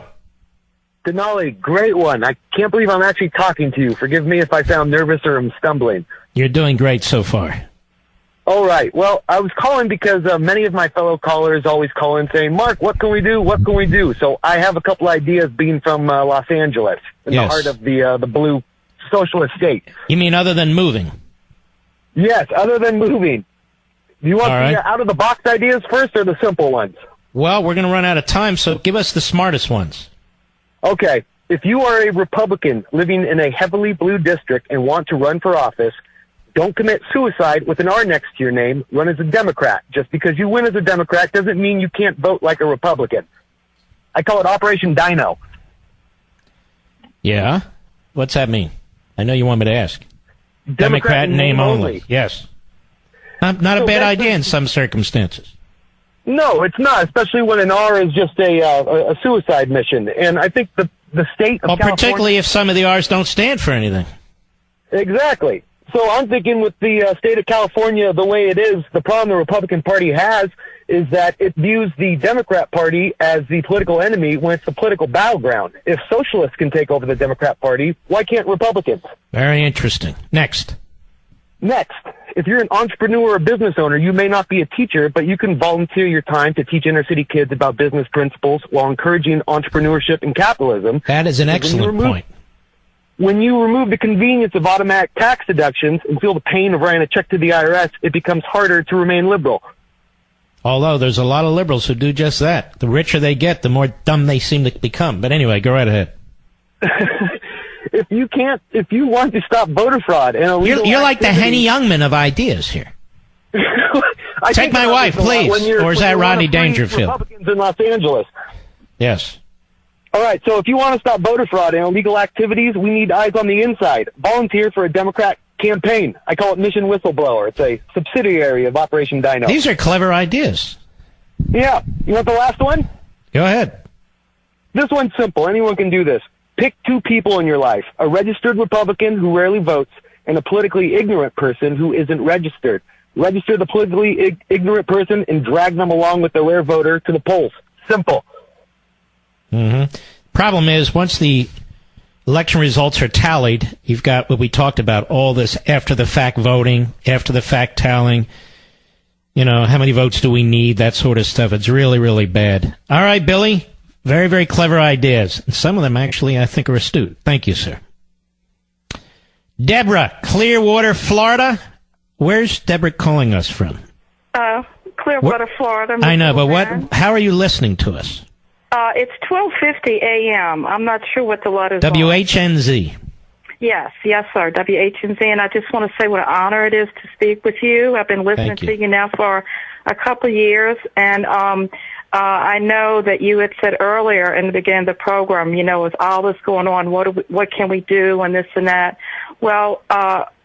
Denali, great one. I can't believe I'm actually talking to you. Forgive me if I sound nervous or I'm stumbling. You're doing great so far. All right. Well, I was calling because many of my fellow callers always call in saying, Mark, what can we do? What can we do? So I have a couple ideas being from Los Angeles, in the heart of the blue socialist state. You mean other than moving? Yes, other than moving. Do you want the out-of-the-box ideas first or the simple ones? Well, we're going to run out of time, so give us the smartest ones. Okay. If you are a Republican living in a heavily blue district and want to run for office, don't commit suicide with an R next to your name. Run as a Democrat. Just because you win as a Democrat doesn't mean you can't vote like a Republican. I call it Operation Dino. Yeah? What's that mean? I know you want me to ask. Democrat name only. Yes. Not a bad idea in some circumstances. No, it's not, especially when an R is just a suicide mission. And I think the state of California... particularly if some of the R's don't stand for anything. Exactly. So I'm thinking with the state of California the way it is, the problem the Republican Party has is that it views the Democrat Party as the political enemy when it's the political battleground. If socialists can take over the Democrat Party, why can't Republicans? Very interesting. Next, if you're an entrepreneur or business owner, you may not be a teacher, but you can volunteer your time to teach inner-city kids about business principles while encouraging entrepreneurship and capitalism. That is an excellent point. When you remove the convenience of automatic tax deductions and feel the pain of writing a check to the IRS, it becomes harder to remain liberal. Although there's a lot of liberals who do just that. The richer they get, the more dumb they seem to become. But anyway, go right ahead. If you want to stop voter fraud and illegal you're like the Henny Youngman of ideas here. Take my wife, please. Or is that Rodney Dangerfield? Republicans in Los Angeles. Yes. All right, so if you want to stop voter fraud and illegal activities, we need eyes on the inside. Volunteer for a Democrat campaign. I call it Mission Whistleblower. It's a subsidiary of Operation Dino. These are clever ideas. Yeah. You want the last one? Go ahead. This one's simple. Anyone can do this. Pick two people in your life, a registered Republican who rarely votes and a politically ignorant person who isn't registered. Register the politically ignorant person and drag them along with the rare voter to the polls. Simple. Mm-hmm. Problem is, once the election results are tallied, you've got what we talked about, all this after-the-fact voting, after-the-fact tallying. You know, how many votes do we need, that sort of stuff. It's really, really bad. All right, Billy, very, very clever ideas. And some of them, actually, I think are astute. Thank you, sir. Deborah, Clearwater, Florida. Where's Deborah calling us from? Clearwater, Florida. I know, but how are you listening to us? It's 12:50 a.m. I'm not sure what the lot is. WHNZ. Yes, sir. WHNZ, and I just want to say what an honor it is to speak with you. I've been listening to you now for a couple of years, and I know that you had said earlier in the beginning of the program, you know, with all this going on, what can we do and this and that? Well,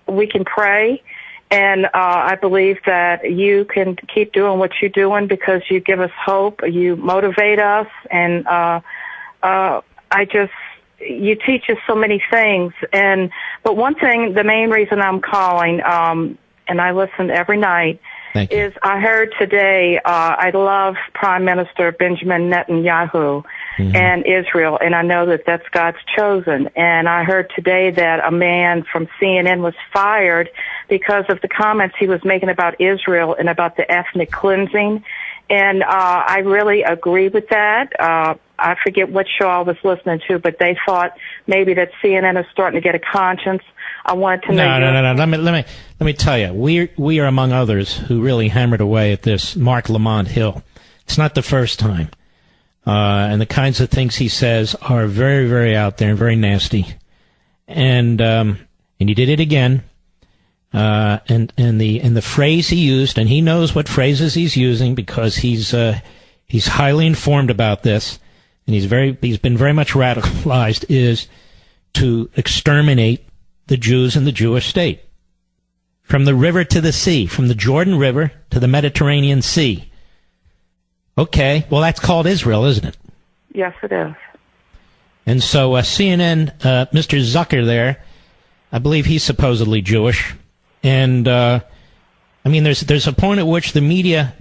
we can pray. And I believe that you can keep doing what you're doing because you give us hope, you motivate us, and you teach us so many things. But one thing, the main reason I'm calling, and I listen every night, is I heard today, I love Prime Minister Benjamin Netanyahu and Israel, and I know that that's God's chosen. And I heard today that a man from CNN was fired because of the comments he was making about Israel and about the ethnic cleansing. And I really agree with that. I forget what show I was listening to, but they thought maybe that CNN is starting to get a conscience. I wanted to know. No. Let me tell you, we are among others who really hammered away at this Mark Lamont Hill. It's not the first time, and the kinds of things he says are very, very out there and very nasty. And he did it again. And the phrase he used, and he knows what phrases he's using because he's highly informed about this, and he's been very much radicalized, is to exterminate the Jews in the Jewish state. From the river to the sea, from the Jordan River to the Mediterranean Sea. Okay, well that's called Israel, isn't it? Yes, it is. And so CNN, Mr. Zucker there, I believe he's supposedly Jewish. And, I mean, there's a point at which the media,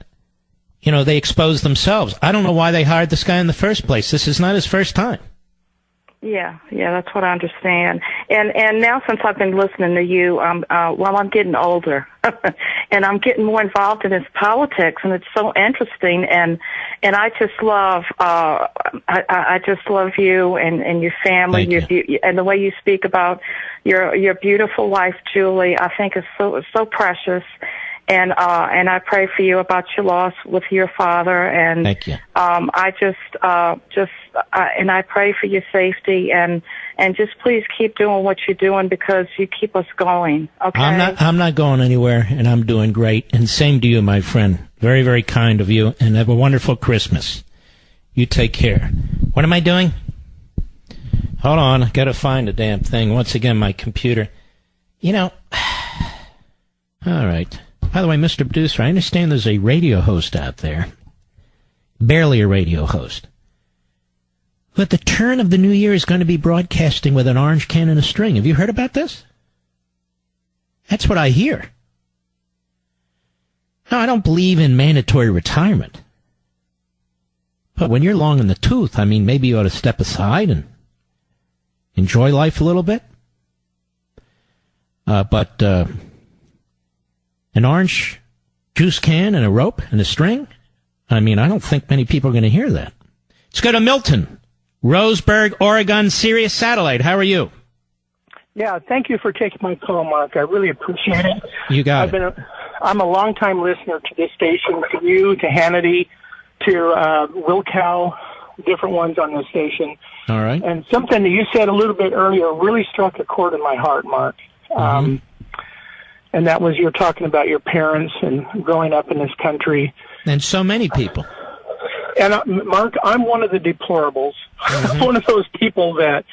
you know, they expose themselves. I don't know why they hired this guy in the first place. This is not his first time. Yeah, that's what I understand. And now since I've been listening to you, I'm getting older and I'm getting more involved in his politics, and it's so interesting. And I just love, I just love you and your family, and the way you speak about your beautiful wife, Julie, I think is so precious. And I pray for you about your loss with your father. And thank you. And I pray for your safety, and just please keep doing what you're doing because you keep us going. Okay. I'm not going anywhere, and I'm doing great. And same to you, my friend. Very, very kind of you, and have a wonderful Christmas. You take care. What am I doing? Hold on, I got to find a damn thing. Once again, my computer. You know. All right. By the way, Mr. Producer, I understand there's a radio host out there. Barely a radio host. Who at the turn of the new year is going to be broadcasting with an orange can and a string. Have you heard about this? That's what I hear. No, I don't believe in mandatory retirement. But when you're long in the tooth, I mean, maybe you ought to step aside and enjoy life a little bit. But an orange juice can and a rope and a string? I mean, I don't think many people are going to hear that. Let's go to Milton, Roseburg, Oregon, Sirius Satellite. How are you? Yeah, thank you for taking my call, Mark. I really appreciate it. You got it. I'm a long-time listener to this station, to you, to Hannity, to Will Cow, different ones on this station. All right. And something that you said a little bit earlier really struck a chord in my heart, Mark. And that was you're talking about your parents and growing up in this country. And so many people. And Mark, I'm one of the deplorables. I'm one of those people that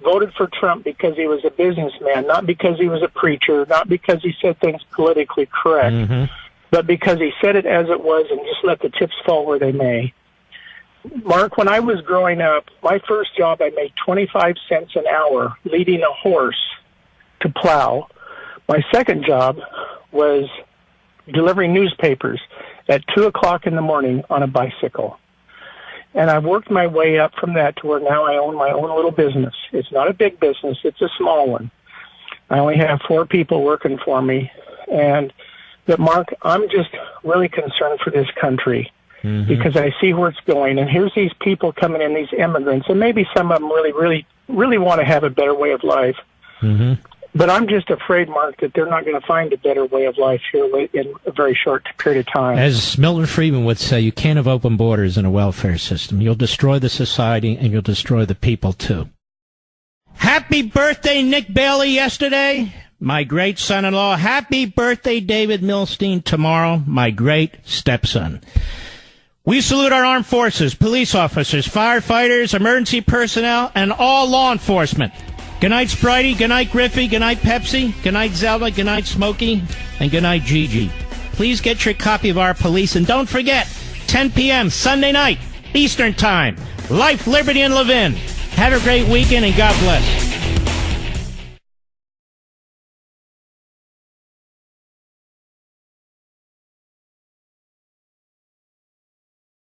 voted for Trump because he was a businessman, not because he was a preacher, not because he said things politically correct, but because he said it as it was and just let the chips fall where they may. Mark, when I was growing up, my first job, I made 25 cents an hour leading a horse to plow. My second job was delivering newspapers at 2 o'clock in the morning on a bicycle. And I worked my way up from that to where now I own my own little business. It's not a big business. It's a small one. I only have 4 people working for me. But Mark, I'm just really concerned for this country because I see where it's going. And here's these people coming in, these immigrants, and maybe some of them really want to have a better way of life. But I'm just afraid, Mark, that they're not going to find a better way of life here in a very short period of time. As Milton Friedman would say, you can't have open borders in a welfare system. You'll destroy the society, and you'll destroy the people, too. Happy birthday, Nick Bailey, yesterday. My great son-in-law. Happy birthday, David Milstein, tomorrow. My great stepson. We salute our armed forces, police officers, firefighters, emergency personnel, and all law enforcement. Good night, Spritey. Good night, Griffey. Good night, Pepsi. Good night, Zelda. Good night, Smokey. And good night, Gigi. Please get your copy of Our Police. And don't forget, 10 p.m. Sunday night, Eastern Time. Life, Liberty, and Levin. Have a great weekend, and God bless.